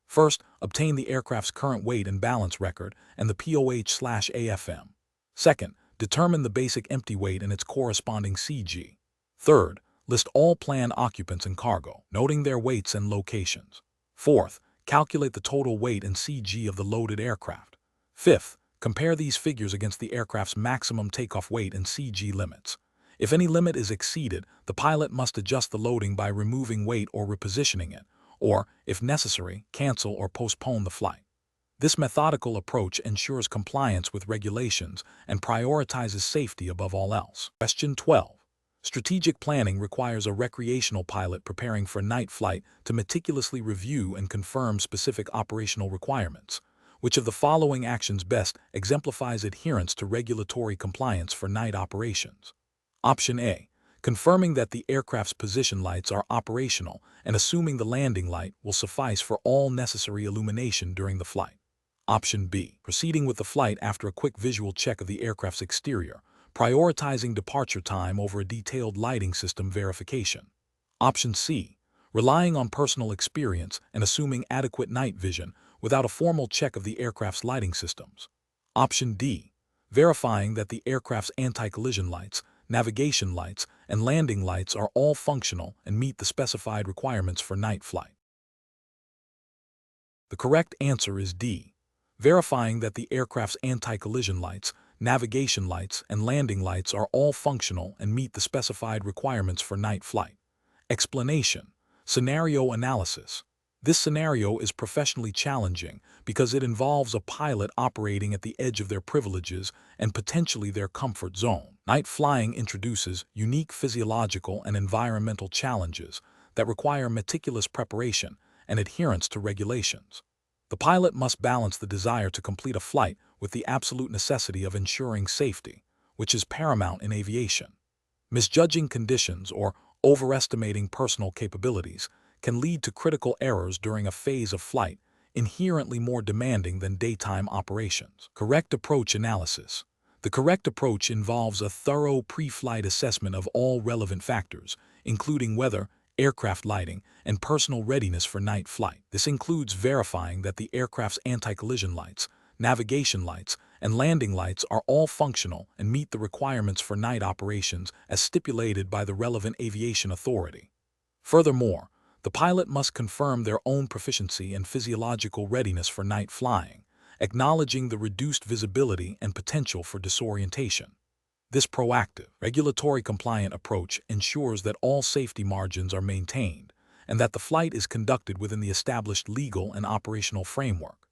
First, obtain the aircraft's current weight and balance record and the POH/AFM. Second, determine the basic empty weight and its corresponding CG. Third, list all planned occupants and cargo, noting their weights and locations. Fourth, calculate the total weight and CG of the loaded aircraft. Fifth, compare these figures against the aircraft's maximum takeoff weight and CG limits. If any limit is exceeded, the pilot must adjust the loading by removing weight or repositioning it, or, if necessary, cancel or postpone the flight. This methodical approach ensures compliance with regulations and prioritizes safety above all else. Question 12. Strategic planning requires a recreational pilot preparing for night flight to meticulously review and confirm specific operational requirements. Which of the following actions best exemplifies adherence to regulatory compliance for night operations? Option A. Confirming that the aircraft's position lights are operational and assuming the landing light will suffice for all necessary illumination during the flight. Option B. Proceeding with the flight after a quick visual check of the aircraft's exterior, prioritizing departure time over a detailed lighting system verification. Option C. Relying on personal experience and assuming adequate night vision without a formal check of the aircraft's lighting systems. Option D. Verifying that the aircraft's anti-collision lights, navigation lights, and landing lights are all functional and meet the specified requirements for night flight. The correct answer is D. Verifying that the aircraft's anti-collision lights, navigation lights, and landing lights are all functional and meet the specified requirements for night flight. Explanation. Scenario analysis. This scenario is professionally challenging because it involves a pilot operating at the edge of their privileges and potentially their comfort zone. Night flying introduces unique physiological and environmental challenges that require meticulous preparation and adherence to regulations. The pilot must balance the desire to complete a flight with the absolute necessity of ensuring safety, which is paramount in aviation. Misjudging conditions or overestimating personal capabilities can lead to critical errors during a phase of flight, inherently more demanding than daytime operations. Correct approach analysis. The correct approach involves a thorough pre-flight assessment of all relevant factors, including weather, aircraft lighting, and personal readiness for night flight. This includes verifying that the aircraft's anti-collision lights, navigation lights, and landing lights are all functional and meet the requirements for night operations as stipulated by the relevant aviation authority. Furthermore, the pilot must confirm their own proficiency and physiological readiness for night flying, acknowledging the reduced visibility and potential for disorientation. This proactive, regulatory-compliant approach ensures that all safety margins are maintained and that the flight is conducted within the established legal and operational framework.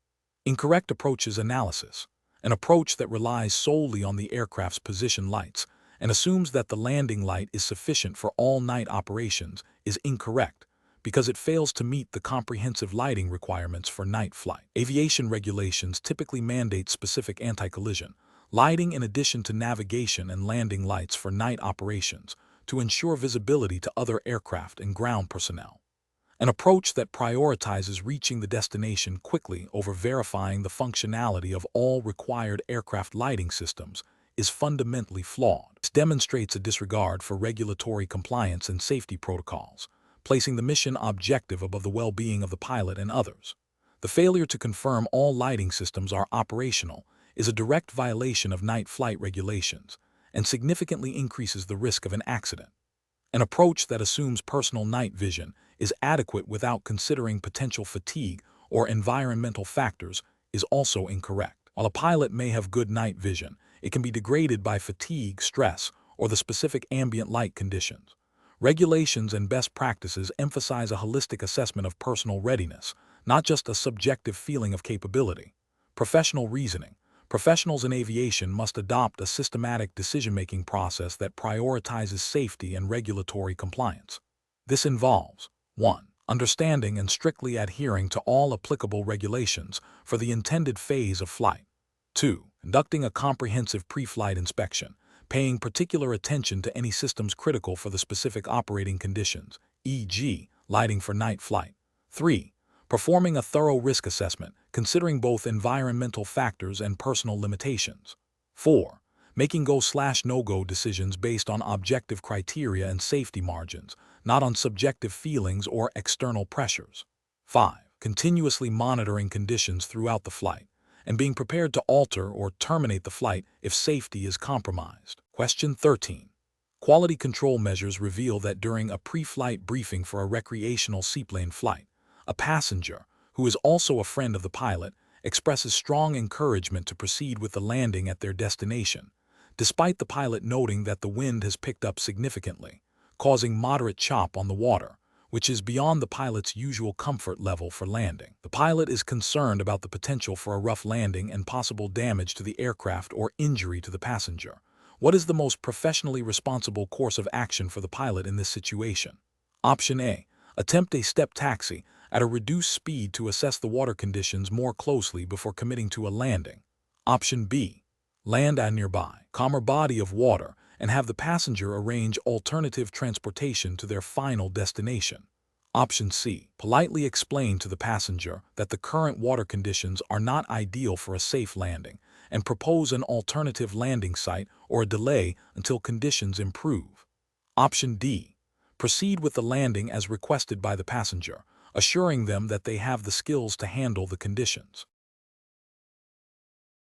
Incorrect approaches analysis. An approach that relies solely on the aircraft's position lights and assumes that the landing light is sufficient for all night operations is incorrect because it fails to meet the comprehensive lighting requirements for night flight. Aviation regulations typically mandate specific anti-collision lighting in addition to navigation and landing lights for night operations to ensure visibility to other aircraft and ground personnel. An approach that prioritizes reaching the destination quickly over verifying the functionality of all required aircraft lighting systems is fundamentally flawed. This demonstrates a disregard for regulatory compliance and safety protocols, placing the mission objective above the well-being of the pilot and others. The failure to confirm all lighting systems are operational is a direct violation of night flight regulations and significantly increases the risk of an accident. An approach that assumes personal night vision is adequate without considering potential fatigue or environmental factors is also incorrect. While a pilot may have good night vision, it can be degraded by fatigue, stress, or the specific ambient light conditions. Regulations and best practices emphasize a holistic assessment of personal readiness, not just a subjective feeling of capability. Professional reasoning. Professionals in aviation must adopt a systematic decision-making process that prioritizes safety and regulatory compliance. This involves 1. Understanding and strictly adhering to all applicable regulations for the intended phase of flight. 2. Conducting a comprehensive pre-flight inspection, paying particular attention to any systems critical for the specific operating conditions, e.g., lighting for night flight. 3. Performing a thorough risk assessment, considering both environmental factors and personal limitations. 4. Making go/no-go decisions based on objective criteria and safety margins, not on subjective feelings or external pressures. 5. Continuously monitoring conditions throughout the flight, and being prepared to alter or terminate the flight if safety is compromised. Question 13. Quality control measures reveal that during a pre-flight briefing for a recreational seaplane flight, a passenger, who is also a friend of the pilot, expresses strong encouragement to proceed with the landing at their destination, despite the pilot noting that the wind has picked up significantly, causing moderate chop on the water, which is beyond the pilot's usual comfort level for landing. The pilot is concerned about the potential for a rough landing and possible damage to the aircraft or injury to the passenger. What is the most professionally responsible course of action for the pilot in this situation? Option A. Attempt a step taxi at a reduced speed to assess the water conditions more closely before committing to a landing. Option B. Land at a nearby, calmer body of water and have the passenger arrange alternative transportation to their final destination. Option C. Politely explain to the passenger that the current water conditions are not ideal for a safe landing and propose an alternative landing site or a delay until conditions improve. Option D. Proceed with the landing as requested by the passenger, assuring them that they have the skills to handle the conditions.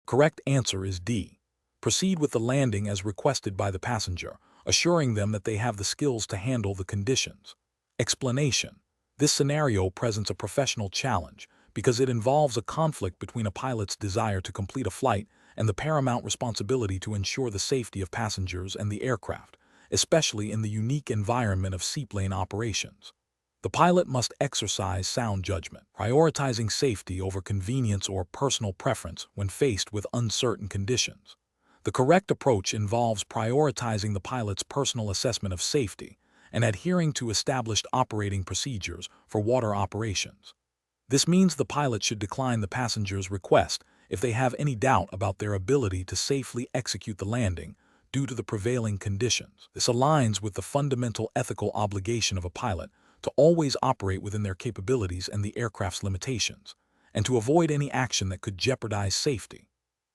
Correct answer is D. Proceed with the landing as requested by the passenger, assuring them that they have the skills to handle the conditions. Explanation. This scenario presents a professional challenge because it involves a conflict between a pilot's desire to complete a flight and the paramount responsibility to ensure the safety of passengers and the aircraft, especially in the unique environment of seaplane operations. The pilot must exercise sound judgment, prioritizing safety over convenience or personal preference when faced with uncertain conditions. The correct approach involves prioritizing the pilot's personal assessment of safety and adhering to established operating procedures for water operations. This means the pilot should decline the passenger's request if they have any doubt about their ability to safely execute the landing due to the prevailing conditions. This aligns with the fundamental ethical obligation of a pilot to always operate within their capabilities and the aircraft's limitations, and to avoid any action that could jeopardize safety.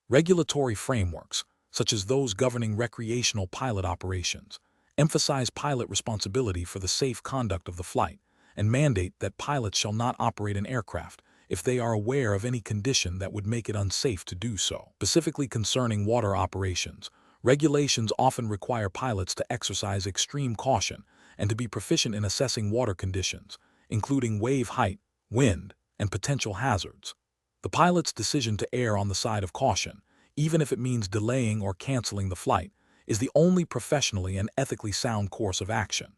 Regulatory frameworks, such as those governing recreational pilot operations, emphasize pilot responsibility for the safe conduct of the flight and mandate that pilots shall not operate an aircraft if they are aware of any condition that would make it unsafe to do so. Specifically concerning water operations, regulations often require pilots to exercise extreme caution and to be proficient in assessing water conditions, including wave height, wind, and potential hazards. The pilot's decision to err on the side of caution, even if it means delaying or canceling the flight, is the only professionally and ethically sound course of action.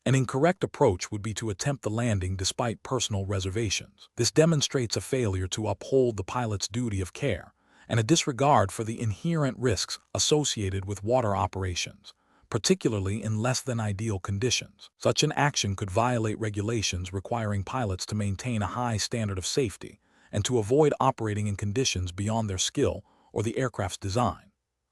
An incorrect approach would be to attempt the landing despite personal reservations. This demonstrates a failure to uphold the pilot's duty of care and a disregard for the inherent risks associated with water operations, particularly in less than ideal conditions. Such an action could violate regulations requiring pilots to maintain a high standard of safety and to avoid operating in conditions beyond their skill or the aircraft's design.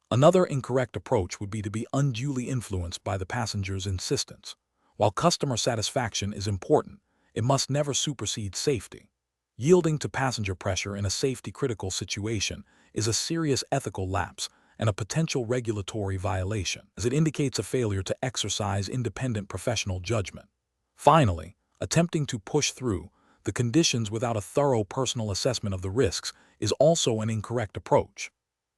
Another incorrect approach would be to be unduly influenced by the passenger's insistence. While customer satisfaction is important, it must never supersede safety. Yielding to passenger pressure in a safety-critical situation is a serious ethical lapse and a potential regulatory violation, as it indicates a failure to exercise independent professional judgment. Finally, attempting to push through the conditions without a thorough personal assessment of the risks is also an incorrect approach.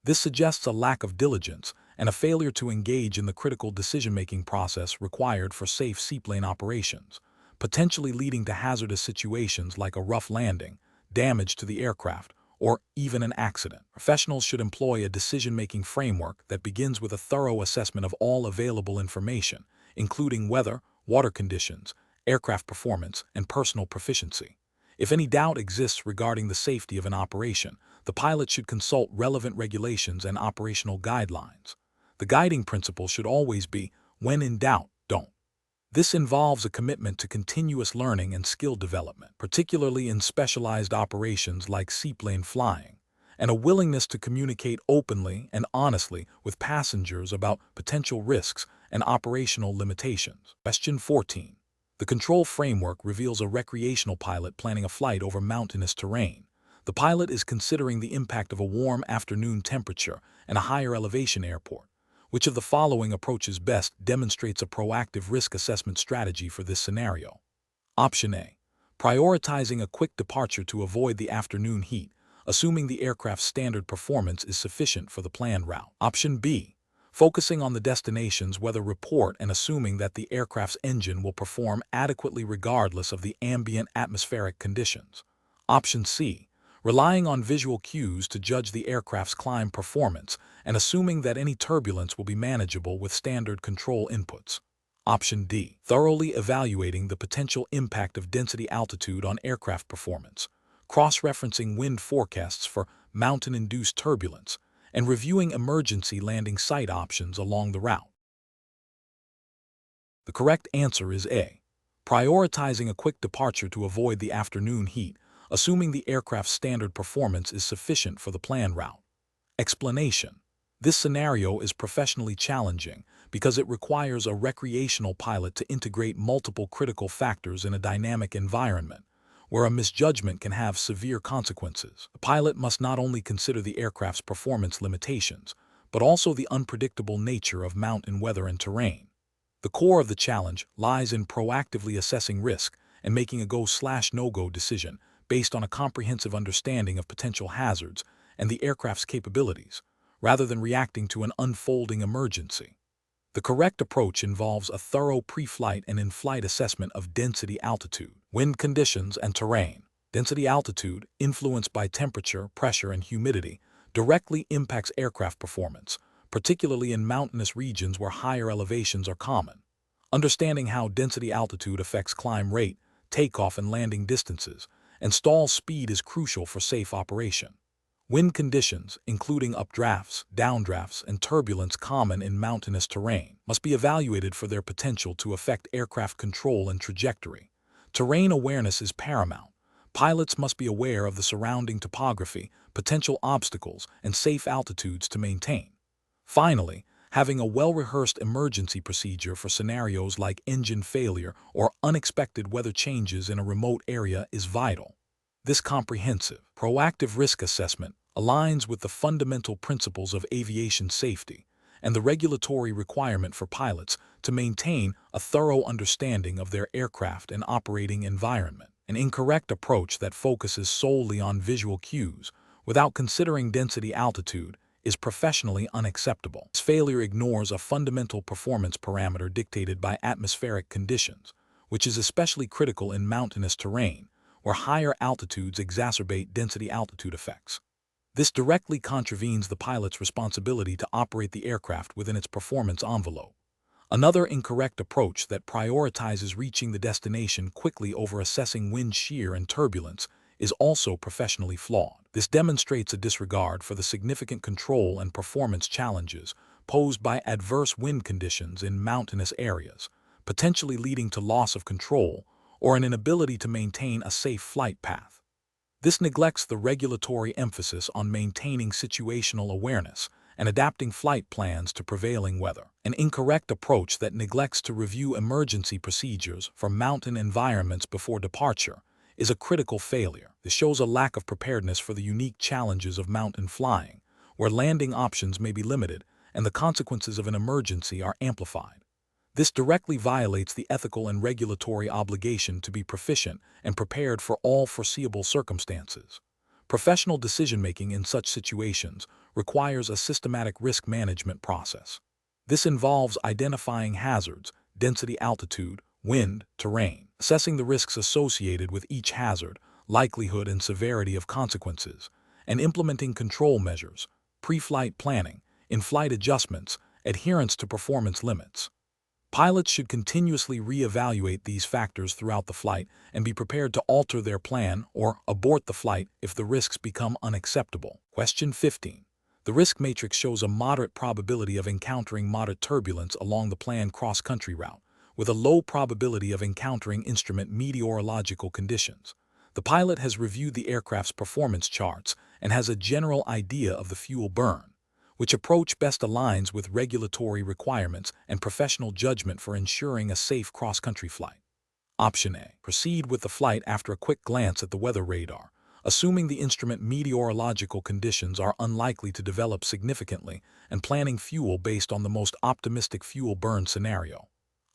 This suggests a lack of diligence and a failure to engage in the critical decision-making process required for safe seaplane operations, potentially leading to hazardous situations like a rough landing, damage to the aircraft, or even an accident. Professionals should employ a decision-making framework that begins with a thorough assessment of all available information, including weather, water conditions, aircraft performance, and personal proficiency. If any doubt exists regarding the safety of an operation, the pilot should consult relevant regulations and operational guidelines. The guiding principle should always be, when in doubt, don't. This involves a commitment to continuous learning and skill development, particularly in specialized operations like seaplane flying, and a willingness to communicate openly and honestly with passengers about potential risks and operational limitations. Question 14. The control framework reveals a recreational pilot planning a flight over mountainous terrain. The pilot is considering the impact of a warm afternoon temperature and a higher elevation airport. Which of the following approaches best demonstrates a proactive risk assessment strategy for this scenario? Option A. Prioritizing a quick departure to avoid the afternoon heat, assuming the aircraft's standard performance is sufficient for the planned route. Option B. Focusing on the destination's weather report and assuming that the aircraft's engine will perform adequately regardless of the ambient atmospheric conditions. Option C. relying on visual cues to judge the aircraft's climb performance and assuming that any turbulence will be manageable with standard control inputs. Option D. Thoroughly evaluating the potential impact of density altitude on aircraft performance, cross-referencing wind forecasts for mountain-induced turbulence, and reviewing emergency landing site options along the route. The correct answer is A. Prioritizing a quick departure to avoid the afternoon heat, assuming the aircraft's standard performance is sufficient for the planned route. Explanation: this scenario is professionally challenging because it requires a recreational pilot to integrate multiple critical factors in a dynamic environment, where a misjudgment can have severe consequences. The pilot must not only consider the aircraft's performance limitations, but also the unpredictable nature of mountain weather and terrain. The core of the challenge lies in proactively assessing risk and making a go/no-go decision based on a comprehensive understanding of potential hazards and the aircraft's capabilities, rather than reacting to an unfolding emergency. The correct approach involves a thorough pre-flight and in-flight assessment of density altitude, wind conditions, and terrain. Density altitude, influenced by temperature, pressure, and humidity, directly impacts aircraft performance, particularly in mountainous regions where higher elevations are common. Understanding how density altitude affects climb rate, takeoff and landing distances, and stall speed is crucial for safe operation. Wind conditions, including updrafts, downdrafts, and turbulence common in mountainous terrain, must be evaluated for their potential to affect aircraft control and trajectory. Terrain awareness is paramount. Pilots must be aware of the surrounding topography, potential obstacles, and safe altitudes to maintain. Finally, having a well-rehearsed emergency procedure for scenarios like engine failure or unexpected weather changes in a remote area is vital. This comprehensive, proactive risk assessment aligns with the fundamental principles of aviation safety and the regulatory requirement for pilots to maintain a thorough understanding of their aircraft and operating environment. An incorrect approach that focuses solely on visual cues without considering density altitude is professionally unacceptable. This failure ignores a fundamental performance parameter dictated by atmospheric conditions, which is especially critical in mountainous terrain, where higher altitudes exacerbate density altitude effects. This directly contravenes the pilot's responsibility to operate the aircraft within its performance envelope. Another incorrect approach that prioritizes reaching the destination quickly over assessing wind shear and turbulence is also professionally flawed. This demonstrates a disregard for the significant control and performance challenges posed by adverse wind conditions in mountainous areas, potentially leading to loss of control or an inability to maintain a safe flight path. This neglects the regulatory emphasis on maintaining situational awareness and adapting flight plans to prevailing weather. An incorrect approach that neglects to review emergency procedures for mountain environments before departure is a critical failure. This shows a lack of preparedness for the unique challenges of mountain flying, where landing options may be limited and the consequences of an emergency are amplified. This directly violates the ethical and regulatory obligation to be proficient and prepared for all foreseeable circumstances. Professional decision-making in such situations requires a systematic risk management process. This involves identifying hazards, density altitude, wind, terrain, assessing the risks associated with each hazard, likelihood and severity of consequences, and implementing control measures, pre-flight planning, in-flight adjustments, adherence to performance limits. Pilots should continuously re-evaluate these factors throughout the flight and be prepared to alter their plan or abort the flight if the risks become unacceptable. Question 15. The risk matrix shows a moderate probability of encountering moderate turbulence along the planned cross-country route, with a low probability of encountering instrument meteorological conditions. The pilot has reviewed the aircraft's performance charts and has a general idea of the fuel burn. Which approach best aligns with regulatory requirements and professional judgment for ensuring a safe cross-country flight? Option A. Proceed with the flight after a quick glance at the weather radar, assuming the instrument meteorological conditions are unlikely to develop significantly and planning fuel based on the most optimistic fuel burn scenario.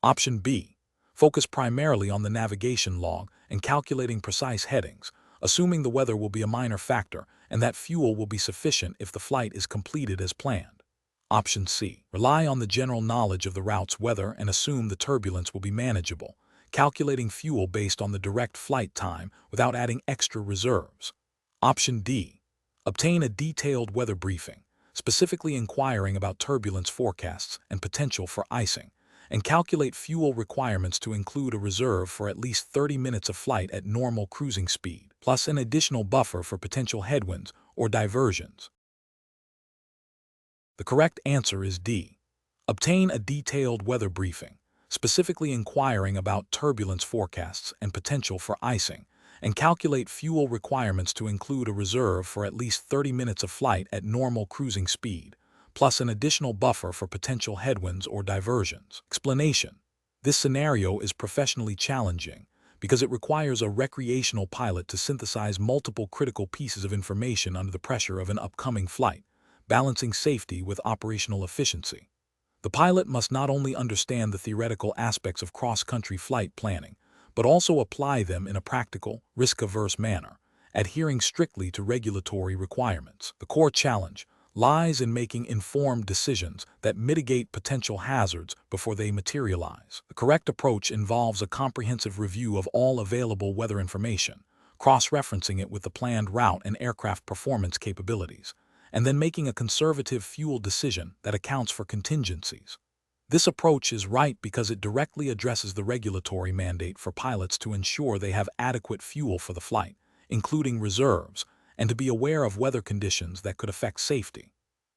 Option B. Focus primarily on the navigation log and calculating precise headings, assuming the weather will be a minor factor and that fuel will be sufficient if the flight is completed as planned. Option C. Rely on the general knowledge of the route's weather and assume the turbulence will be manageable, calculating fuel based on the direct flight time without adding extra reserves. Option D. Obtain a detailed weather briefing, specifically inquiring about turbulence forecasts and potential for icing, and calculate fuel requirements to include a reserve for at least 30 minutes of flight at normal cruising speed, plus an additional buffer for potential headwinds or diversions. The correct answer is D. Obtain a detailed weather briefing, specifically inquiring about turbulence forecasts and potential for icing, and calculate fuel requirements to include a reserve for at least 30 minutes of flight at normal cruising speed, plus an additional buffer for potential headwinds or diversions. Explanation: this scenario is professionally challenging because it requires a recreational pilot to synthesize multiple critical pieces of information under the pressure of an upcoming flight, balancing safety with operational efficiency. The pilot must not only understand the theoretical aspects of cross-country flight planning, but also apply them in a practical, risk-averse manner, adhering strictly to regulatory requirements. The core challenge lies in making informed decisions that mitigate potential hazards before they materialize. The correct approach involves a comprehensive review of all available weather information, cross-referencing it with the planned route and aircraft performance capabilities, and then making a conservative fuel decision that accounts for contingencies. This approach is right because it directly addresses the regulatory mandate for pilots to ensure they have adequate fuel for the flight, including reserves, and to be aware of weather conditions that could affect safety.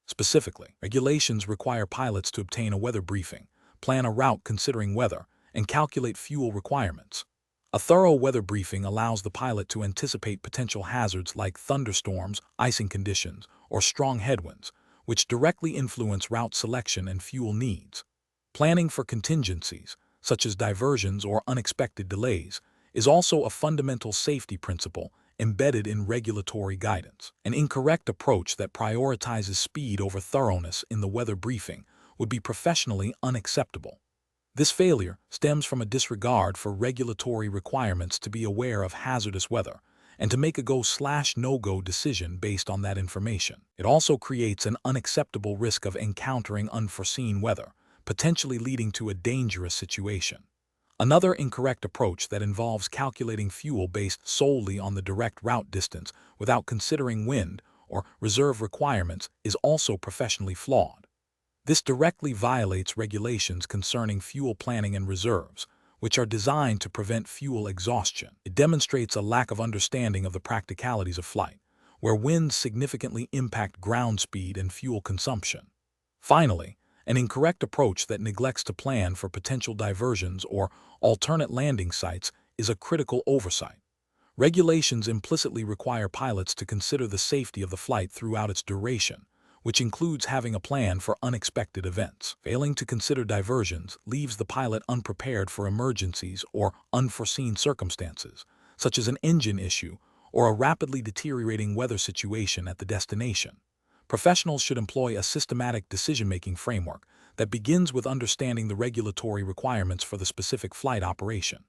Specifically, regulations require pilots to obtain a weather briefing, plan a route considering weather, and calculate fuel requirements. A thorough weather briefing allows the pilot to anticipate potential hazards like thunderstorms, icing conditions, or strong headwinds, which directly influence route selection and fuel needs. Planning for contingencies, such as diversions or unexpected delays, is also a fundamental safety principle embedded in regulatory guidance. An incorrect approach that prioritizes speed over thoroughness in the weather briefing would be professionally unacceptable. This failure stems from a disregard for regulatory requirements to be aware of hazardous weather and to make a go/no-go decision based on that information. It also creates an unacceptable risk of encountering unforeseen weather, potentially leading to a dangerous situation. Another incorrect approach that involves calculating fuel based solely on the direct route distance without considering wind or reserve requirements is also professionally flawed. This directly violates regulations concerning fuel planning and reserves, which are designed to prevent fuel exhaustion. It demonstrates a lack of understanding of the practicalities of flight, where winds significantly impact ground speed and fuel consumption. Finally, an incorrect approach that neglects to plan for potential diversions or alternate landing sites is a critical oversight. Regulations implicitly require pilots to consider the safety of the flight throughout its duration, which includes having a plan for unexpected events. Failing to consider diversions leaves the pilot unprepared for emergencies or unforeseen circumstances, such as an engine issue or a rapidly deteriorating weather situation at the destination. Professionals should employ a systematic decision-making framework that begins with understanding the regulatory requirements for the specific flight operation.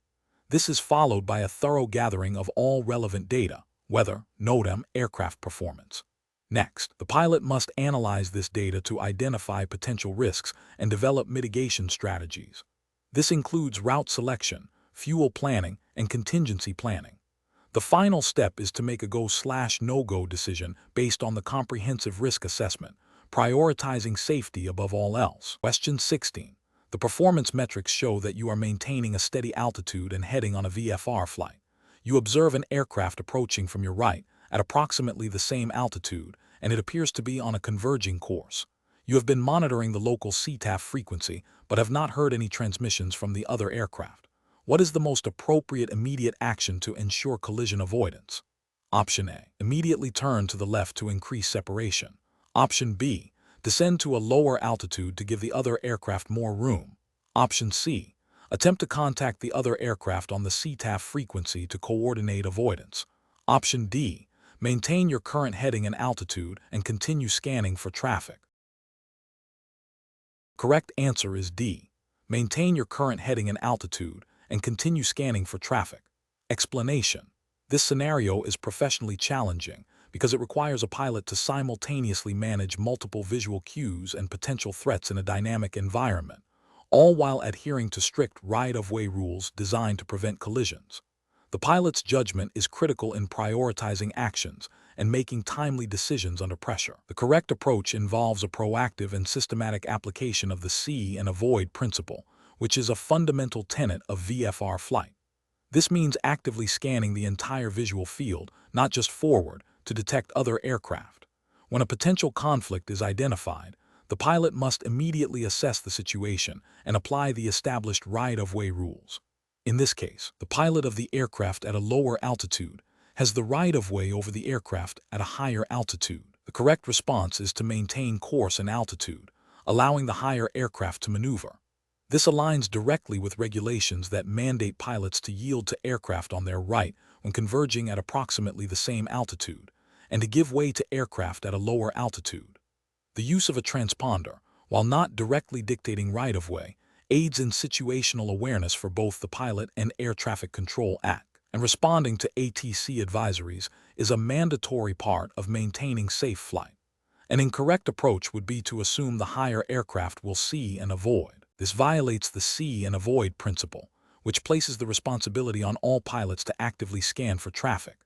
This is followed by a thorough gathering of all relevant data: weather, NOTAM, aircraft performance. Next, the pilot must analyze this data to identify potential risks and develop mitigation strategies. This includes route selection, fuel planning, and contingency planning. The final step is to make a go/no-go decision based on the comprehensive risk assessment, prioritizing safety above all else. Question 16. The performance metrics show that you are maintaining a steady altitude and heading on a VFR flight. You observe an aircraft approaching from your right at approximately the same altitude, and it appears to be on a converging course. You have been monitoring the local CTAF frequency, but have not heard any transmissions from the other aircraft. What is the most appropriate immediate action to ensure collision avoidance? Option A. Immediately turn to the left to increase separation. Option B. Descend to a lower altitude to give the other aircraft more room. Option C. Attempt to contact the other aircraft on the CTAF frequency to coordinate avoidance. Option D. Maintain your current heading and altitude and continue scanning for traffic. Correct answer is D. Maintain your current heading and altitude and continue scanning for traffic. Explanation: this scenario is professionally challenging because it requires a pilot to simultaneously manage multiple visual cues and potential threats in a dynamic environment, all while adhering to strict right-of-way rules designed to prevent collisions. The pilot's judgment is critical in prioritizing actions and making timely decisions under pressure. The correct approach involves a proactive and systematic application of the see and avoid principle, which is a fundamental tenet of VFR flight. This means actively scanning the entire visual field, not just forward, to detect other aircraft. When a potential conflict is identified, the pilot must immediately assess the situation and apply the established right-of-way rules. In this case, the pilot of the aircraft at a lower altitude has the right-of-way over the aircraft at a higher altitude. The correct response is to maintain course and altitude, allowing the higher aircraft to maneuver. This aligns directly with regulations that mandate pilots to yield to aircraft on their right when converging at approximately the same altitude, and to give way to aircraft at a lower altitude. The use of a transponder, while not directly dictating right-of-way, aids in situational awareness for both the pilot and air traffic control ATC, and responding to ATC advisories is a mandatory part of maintaining safe flight. An incorrect approach would be to assume the higher aircraft will see and avoid. This violates the see and avoid principle, which places the responsibility on all pilots to actively scan for traffic.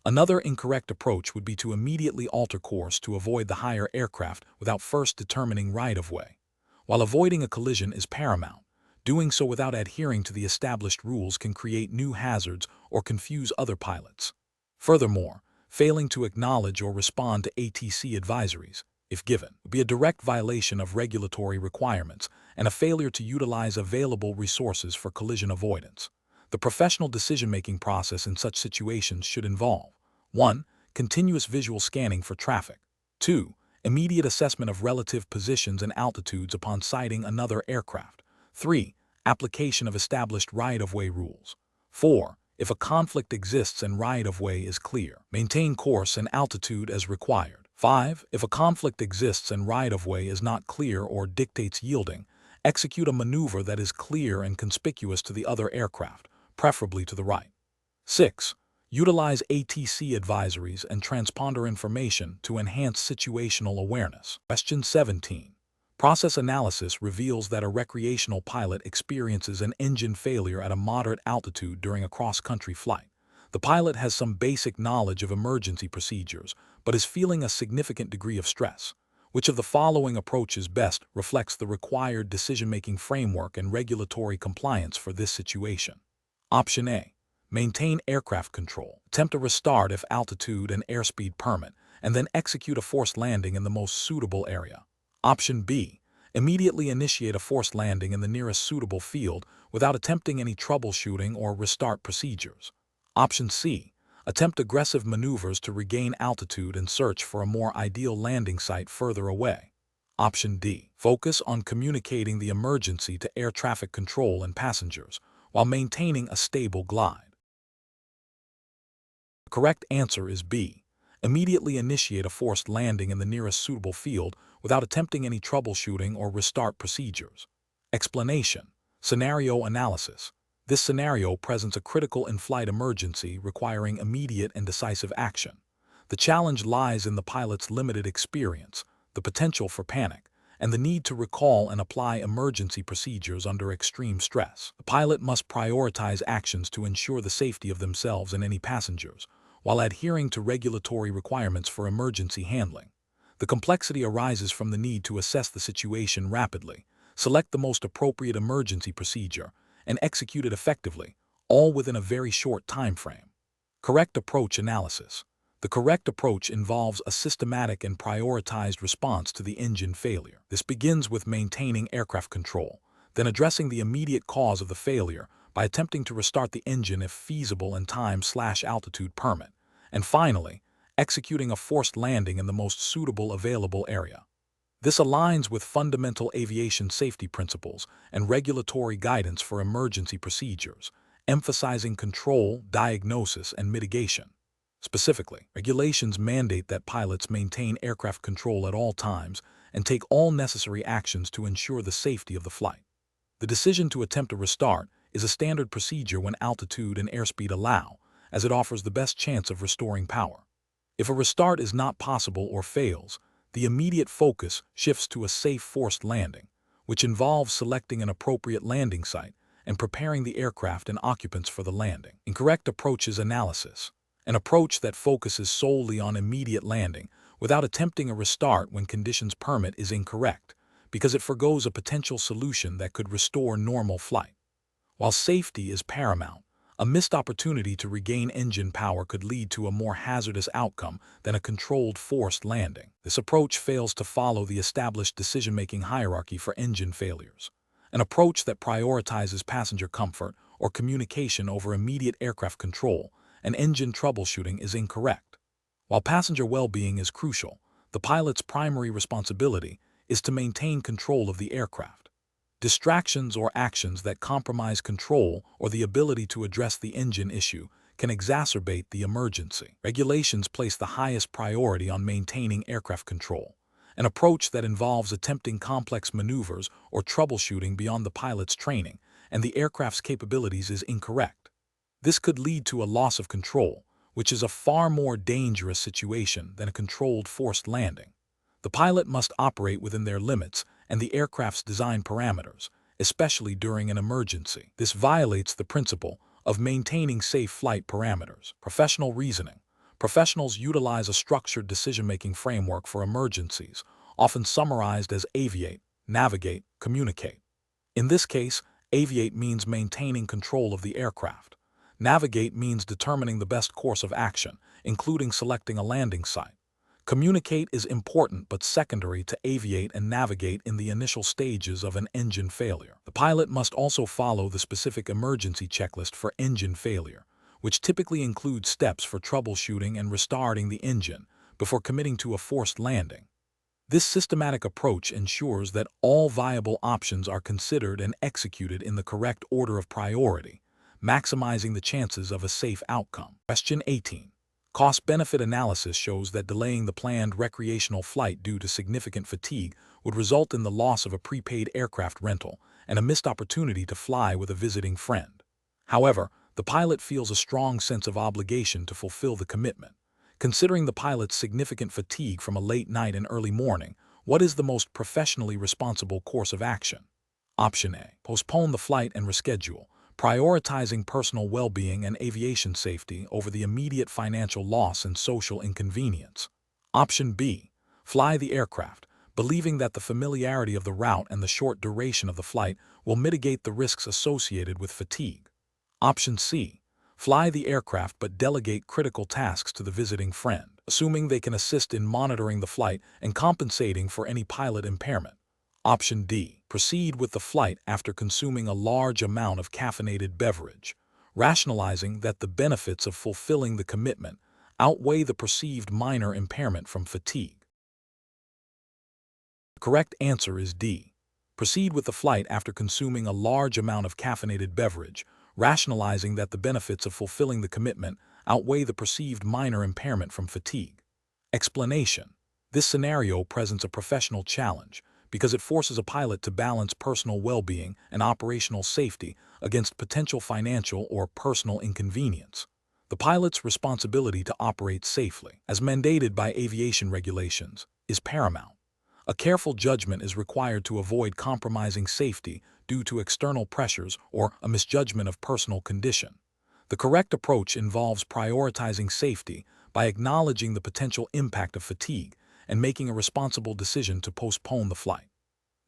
Another incorrect approach would be to immediately alter course to avoid the higher aircraft without first determining right-of-way. While avoiding a collision is paramount, doing so without adhering to the established rules can create new hazards or confuse other pilots. Furthermore, failing to acknowledge or respond to ATC advisories, if given, would be a direct violation of regulatory requirements and a failure to utilize available resources for collision avoidance. The professional decision-making process in such situations should involve 1. Continuous visual scanning for traffic. 2. Immediate assessment of relative positions and altitudes upon sighting another aircraft. 3. Application of established right-of-way rules. 4. If a conflict exists and right-of-way is clear, maintain course and altitude as required. 5. If a conflict exists and right-of-way is not clear or dictates yielding, execute a maneuver that is clear and conspicuous to the other aircraft, preferably to the right. 6. Utilize ATC advisories and transponder information to enhance situational awareness. Question 17. Process analysis reveals that a recreational pilot experiences an engine failure at a moderate altitude during a cross-country flight. The pilot has some basic knowledge of emergency procedures, but is feeling a significant degree of stress. Which of the following approaches best reflects the required decision-making framework and regulatory compliance for this situation? Option A. Maintain aircraft control. Attempt a restart if altitude and airspeed permit, and then execute a forced landing in the most suitable area. Option B. Immediately initiate a forced landing in the nearest suitable field without attempting any troubleshooting or restart procedures. Option C. Attempt aggressive maneuvers to regain altitude and search for a more ideal landing site further away. Option D. Focus on communicating the emergency to air traffic control and passengers while maintaining a stable glide. The correct answer is B. Immediately initiate a forced landing in the nearest suitable field without attempting any troubleshooting or restart procedures. Explanation. Scenario analysis. This scenario presents a critical in-flight emergency requiring immediate and decisive action. The challenge lies in the pilot's limited experience, the potential for panic, and the need to recall and apply emergency procedures under extreme stress. The pilot must prioritize actions to ensure the safety of themselves and any passengers, while adhering to regulatory requirements for emergency handling. The complexity arises from the need to assess the situation rapidly, select the most appropriate emergency procedure, and execute it effectively, all within a very short time frame. Correct approach analysis. The correct approach involves a systematic and prioritized response to the engine failure. This begins with maintaining aircraft control, then addressing the immediate cause of the failure by attempting to restart the engine if feasible and time/altitude permit, and finally, executing a forced landing in the most suitable available area. This aligns with fundamental aviation safety principles and regulatory guidance for emergency procedures, emphasizing control, diagnosis, and mitigation. Specifically, regulations mandate that pilots maintain aircraft control at all times and take all necessary actions to ensure the safety of the flight. The decision to attempt a restart is a standard procedure when altitude and airspeed allow, as it offers the best chance of restoring power. If a restart is not possible or fails, the immediate focus shifts to a safe forced landing, which involves selecting an appropriate landing site and preparing the aircraft and occupants for the landing. Incorrect approaches analysis. An approach that focuses solely on immediate landing without attempting a restart when conditions permit is incorrect, because it forgoes a potential solution that could restore normal flight. While safety is paramount, a missed opportunity to regain engine power could lead to a more hazardous outcome than a controlled forced landing. This approach fails to follow the established decision-making hierarchy for engine failures. An approach that prioritizes passenger comfort or communication over immediate aircraft control and engine troubleshooting is incorrect. While passenger well-being is crucial, the pilot's primary responsibility is to maintain control of the aircraft. Distractions or actions that compromise control or the ability to address the engine issue can exacerbate the emergency. Regulations place the highest priority on maintaining aircraft control. An approach that involves attempting complex maneuvers or troubleshooting beyond the pilot's training and the aircraft's capabilities is incorrect. This could lead to a loss of control, which is a far more dangerous situation than a controlled forced landing. The pilot must operate within their limits and the aircraft's design parameters, especially during an emergency. This violates the principle of maintaining safe flight parameters. Professional reasoning. Professionals utilize a structured decision-making framework for emergencies, often summarized as aviate, navigate, communicate. In this case, aviate means maintaining control of the aircraft. Navigate means determining the best course of action, including selecting a landing site. Communicate is important but secondary to aviate and navigate in the initial stages of an engine failure. The pilot must also follow the specific emergency checklist for engine failure, which typically includes steps for troubleshooting and restarting the engine before committing to a forced landing. This systematic approach ensures that all viable options are considered and executed in the correct order of priority, maximizing the chances of a safe outcome. Question 18. Cost-benefit analysis shows that delaying the planned recreational flight due to significant fatigue would result in the loss of a prepaid aircraft rental and a missed opportunity to fly with a visiting friend. However, the pilot feels a strong sense of obligation to fulfill the commitment. Considering the pilot's significant fatigue from a late night and early morning, what is the most professionally responsible course of action? Option A. Postpone the flight and reschedule, prioritizing personal well-being and aviation safety over the immediate financial loss and social inconvenience. Option B. Fly the aircraft, believing that the familiarity of the route and the short duration of the flight will mitigate the risks associated with fatigue. Option C. Fly the aircraft but delegate critical tasks to the visiting friend, assuming they can assist in monitoring the flight and compensating for any pilot impairment. Option D. Proceed with the flight after consuming a large amount of caffeinated beverage, rationalizing that the benefits of fulfilling the commitment outweigh the perceived minor impairment from fatigue. The correct answer is D. Proceed with the flight after consuming a large amount of caffeinated beverage, rationalizing that the benefits of fulfilling the commitment outweigh the perceived minor impairment from fatigue. Explanation. This scenario presents a professional challenge because it forces a pilot to balance personal well-being and operational safety against potential financial or personal inconvenience. The pilot's responsibility to operate safely, as mandated by aviation regulations, is paramount. A careful judgment is required to avoid compromising safety due to external pressures or a misjudgment of personal condition. The correct approach involves prioritizing safety by acknowledging the potential impact of fatigue and making a responsible decision to postpone the flight.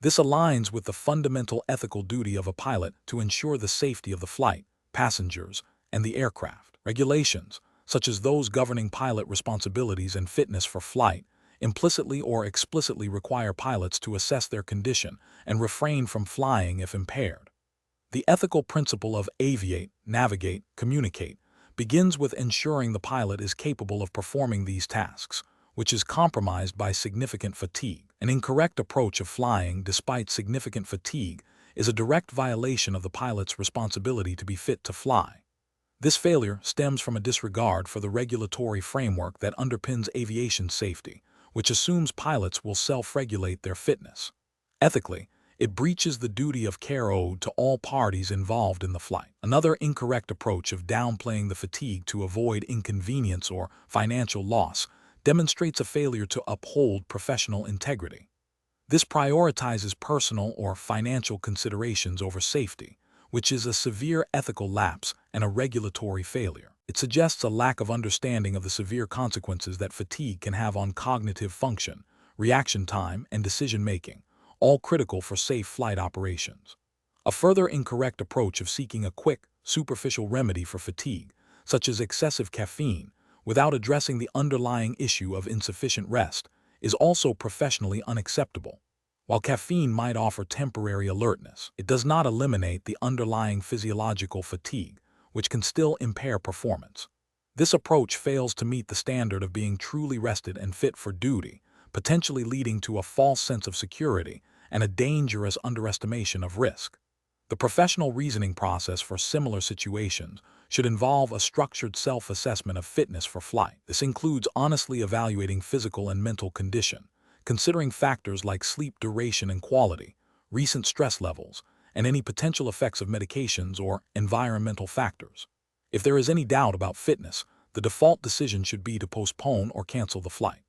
This aligns with the fundamental ethical duty of a pilot to ensure the safety of the flight, passengers, and the aircraft. Regulations, such as those governing pilot responsibilities and fitness for flight, implicitly or explicitly require pilots to assess their condition and refrain from flying if impaired. The ethical principle of aviate, navigate, communicate begins with ensuring the pilot is capable of performing these tasks, which is compromised by significant fatigue. An incorrect approach of flying despite significant fatigue is a direct violation of the pilot's responsibility to be fit to fly. This failure stems from a disregard for the regulatory framework that underpins aviation safety, which assumes pilots will self-regulate their fitness. Ethically, it breaches the duty of care owed to all parties involved in the flight. Another incorrect approach of downplaying the fatigue to avoid inconvenience or financial loss demonstrates a failure to uphold professional integrity. This prioritizes personal or financial considerations over safety, which is a severe ethical lapse and a regulatory failure. It suggests a lack of understanding of the severe consequences that fatigue can have on cognitive function, reaction time, and decision-making, all critical for safe flight operations. A further incorrect approach of seeking a quick, superficial remedy for fatigue, such as excessive caffeine, without addressing the underlying issue of insufficient rest, is also professionally unacceptable. While caffeine might offer temporary alertness, it does not eliminate the underlying physiological fatigue, which can still impair performance. This approach fails to meet the standard of being truly rested and fit for duty, potentially leading to a false sense of security and a dangerous underestimation of risk. The professional reasoning process for similar situations should involve a structured self-assessment of fitness for flight. This includes honestly evaluating physical and mental condition, considering factors like sleep duration and quality, recent stress levels, and any potential effects of medications or environmental factors. If there is any doubt about fitness, the default decision should be to postpone or cancel the flight.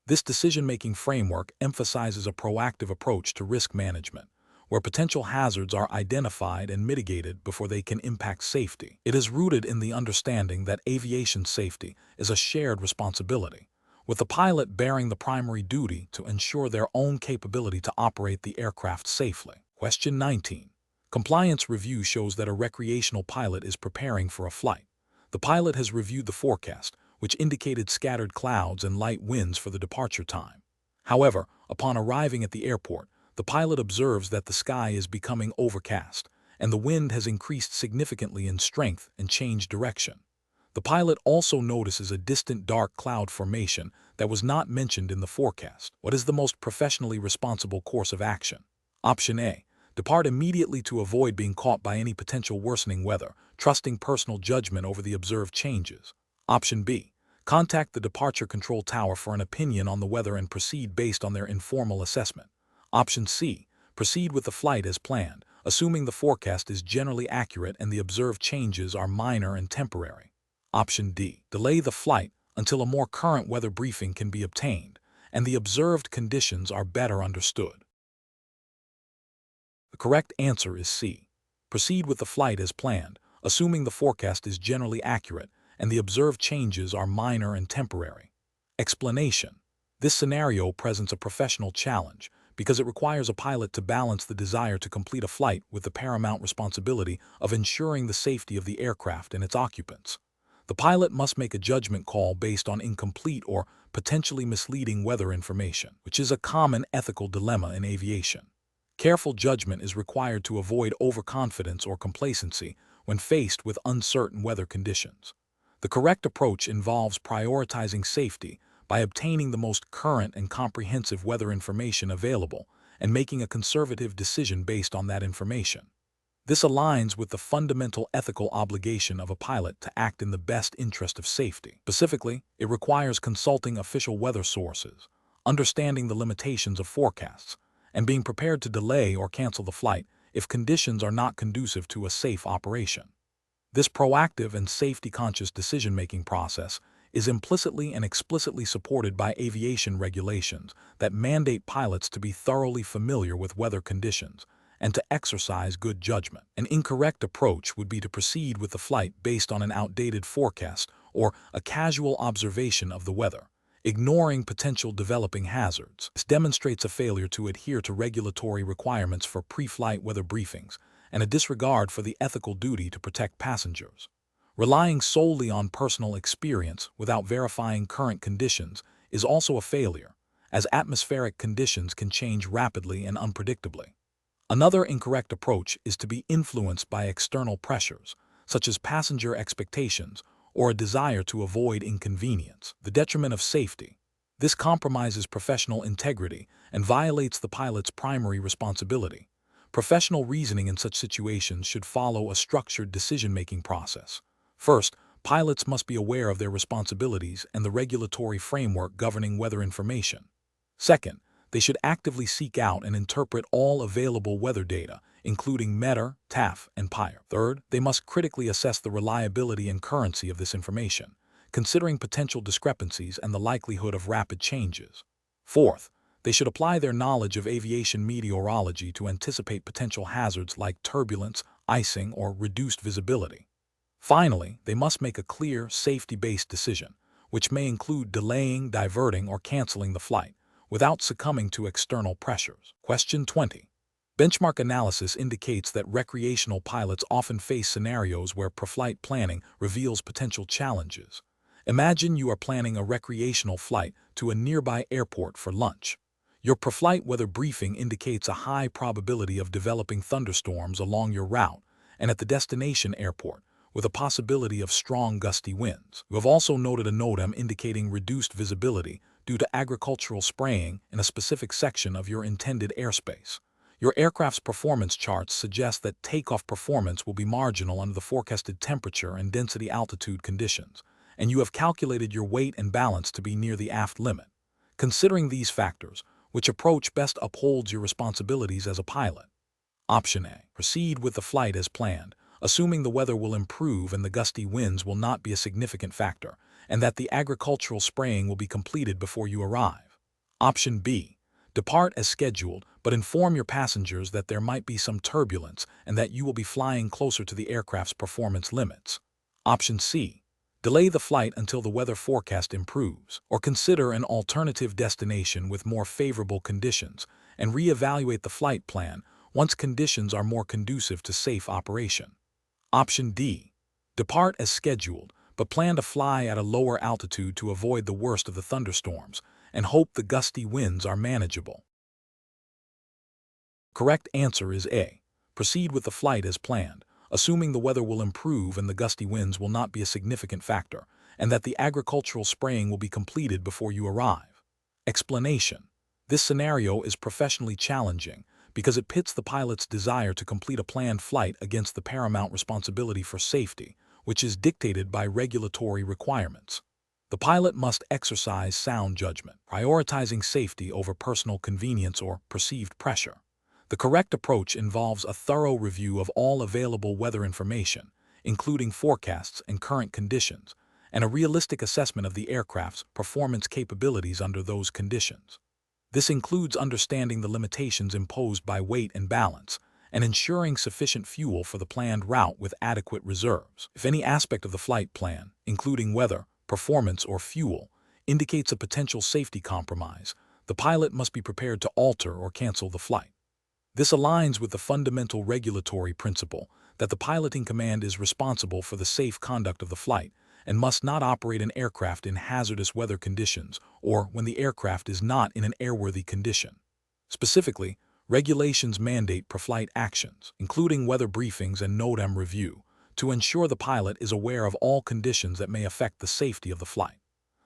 This decision-making framework emphasizes a proactive approach to risk management, where potential hazards are identified and mitigated before they can impact safety. It is rooted in the understanding that aviation safety is a shared responsibility, with the pilot bearing the primary duty to ensure their own capability to operate the aircraft safely. Question 19. Compliance review shows that a recreational pilot is preparing for a flight. The pilot has reviewed the forecast, which indicated scattered clouds and light winds for the departure time. However, upon arriving at the airport, the pilot observes that the sky is becoming overcast, and the wind has increased significantly in strength and changed direction. The pilot also notices a distant dark cloud formation that was not mentioned in the forecast. What is the most professionally responsible course of action? Option A. Depart immediately to avoid being caught by any potential worsening weather, trusting personal judgment over the observed changes. Option B. Contact the departure control tower for an opinion on the weather and proceed based on their informal assessment. Option C. Proceed with the flight as planned, assuming the forecast is generally accurate and the observed changes are minor and temporary. Option D. Delay the flight until a more current weather briefing can be obtained and the observed conditions are better understood. The correct answer is C. Proceed with the flight as planned, assuming the forecast is generally accurate and the observed changes are minor and temporary. Explanation. This scenario presents a professional challenge because it requires a pilot to balance the desire to complete a flight with the paramount responsibility of ensuring the safety of the aircraft and its occupants. The pilot must make a judgment call based on incomplete or potentially misleading weather information, which is a common ethical dilemma in aviation. Careful judgment is required to avoid overconfidence or complacency when faced with uncertain weather conditions. The correct approach involves prioritizing safety by obtaining the most current and comprehensive weather information available and making a conservative decision based on that information. This aligns with the fundamental ethical obligation of a pilot to act in the best interest of safety. Specifically, it requires consulting official weather sources, understanding the limitations of forecasts, and being prepared to delay or cancel the flight if conditions are not conducive to a safe operation. This proactive and safety-conscious decision-making process is implicitly and explicitly supported by aviation regulations that mandate pilots to be thoroughly familiar with weather conditions and to exercise good judgment. An incorrect approach would be to proceed with the flight based on an outdated forecast or a casual observation of the weather, ignoring potential developing hazards. This demonstrates a failure to adhere to regulatory requirements for pre-flight weather briefings and a disregard for the ethical duty to protect passengers. Relying solely on personal experience without verifying current conditions is also a failure, as atmospheric conditions can change rapidly and unpredictably. Another incorrect approach is to be influenced by external pressures, such as passenger expectations or a desire to avoid inconvenience, the detriment of safety. This compromises professional integrity and violates the pilot's primary responsibility. Professional reasoning in such situations should follow a structured decision-making process. First, pilots must be aware of their responsibilities and the regulatory framework governing weather information. Second, they should actively seek out and interpret all available weather data, including METR, TAF, and PIR. Third, they must critically assess the reliability and currency of this information, considering potential discrepancies and the likelihood of rapid changes. Fourth, they should apply their knowledge of aviation meteorology to anticipate potential hazards like turbulence, icing, or reduced visibility. Finally, they must make a clear, safety-based decision, which may include delaying, diverting, or canceling the flight, without succumbing to external pressures. Question 20. Benchmark analysis indicates that recreational pilots often face scenarios where pre-flight planning reveals potential challenges. Imagine you are planning a recreational flight to a nearby airport for lunch. Your pre-flight weather briefing indicates a high probability of developing thunderstorms along your route and at the destination airport, with a possibility of strong gusty winds. You have also noted a NOTAM indicating reduced visibility due to agricultural spraying in a specific section of your intended airspace. Your aircraft's performance charts suggest that takeoff performance will be marginal under the forecasted temperature and density altitude conditions, and you have calculated your weight and balance to be near the aft limit. Considering these factors, which approach best upholds your responsibilities as a pilot? Option A. Proceed with the flight as planned, assuming the weather will improve and the gusty winds will not be a significant factor, and that the agricultural spraying will be completed before you arrive. Option B. Depart as scheduled, but inform your passengers that there might be some turbulence and that you will be flying closer to the aircraft's performance limits. Option C. Delay the flight until the weather forecast improves, or consider an alternative destination with more favorable conditions and reevaluate the flight plan once conditions are more conducive to safe operation. Option D. Depart as scheduled, but plan to fly at a lower altitude to avoid the worst of the thunderstorms and hope the gusty winds are manageable. Correct answer is A. Proceed with the flight as planned, assuming the weather will improve and the gusty winds will not be a significant factor, and that the agricultural spraying will be completed before you arrive. Explanation. This scenario is professionally challenging because it pits the pilot's desire to complete a planned flight against the paramount responsibility for safety, which is dictated by regulatory requirements. The pilot must exercise sound judgment, prioritizing safety over personal convenience or perceived pressure. The correct approach involves a thorough review of all available weather information, including forecasts and current conditions, and a realistic assessment of the aircraft's performance capabilities under those conditions. This includes understanding the limitations imposed by weight and balance, and ensuring sufficient fuel for the planned route with adequate reserves. If any aspect of the flight plan, including weather, performance, or fuel, indicates a potential safety compromise, the pilot must be prepared to alter or cancel the flight. This aligns with the fundamental regulatory principle that the piloting command is responsible for the safe conduct of the flight and must not operate an aircraft in hazardous weather conditions or when the aircraft is not in an airworthy condition. Specifically, regulations mandate pre-flight actions, including weather briefings and NOTAM review, to ensure the pilot is aware of all conditions that may affect the safety of the flight.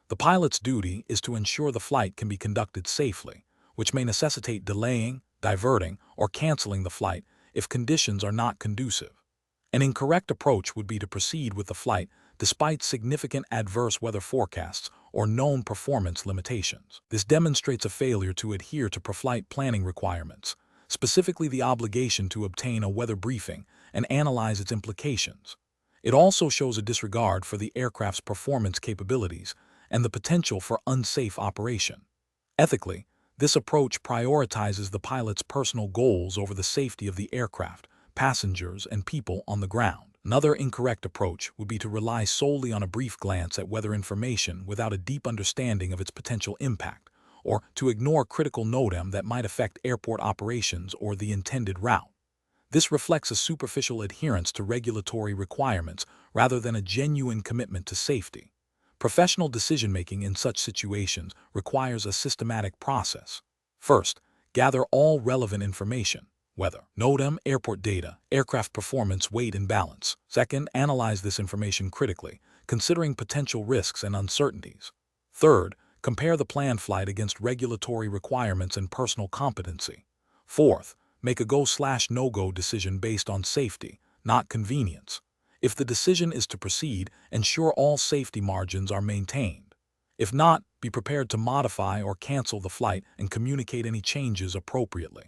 The pilot's duty is to ensure the flight can be conducted safely, which may necessitate delaying, diverting, or canceling the flight if conditions are not conducive. An incorrect approach would be to proceed with the flight despite significant adverse weather forecasts or known performance limitations. This demonstrates a failure to adhere to pre-flight planning requirements, specifically the obligation to obtain a weather briefing and analyze its implications. It also shows a disregard for the aircraft's performance capabilities and the potential for unsafe operation. Ethically, this approach prioritizes the pilot's personal goals over the safety of the aircraft, passengers, and people on the ground. Another incorrect approach would be to rely solely on a brief glance at weather information without a deep understanding of its potential impact, or to ignore critical NOTAM that might affect airport operations or the intended route. This reflects a superficial adherence to regulatory requirements rather than a genuine commitment to safety. Professional decision-making in such situations requires a systematic process. First, gather all relevant information: weather, NOTAM, airport data, aircraft performance, weight, and balance. Second, analyze this information critically, considering potential risks and uncertainties. Third, compare the planned flight against regulatory requirements and personal competency. Fourth, make a go/no-go decision based on safety, not convenience. If the decision is to proceed, ensure all safety margins are maintained. If not, be prepared to modify or cancel the flight and communicate any changes appropriately.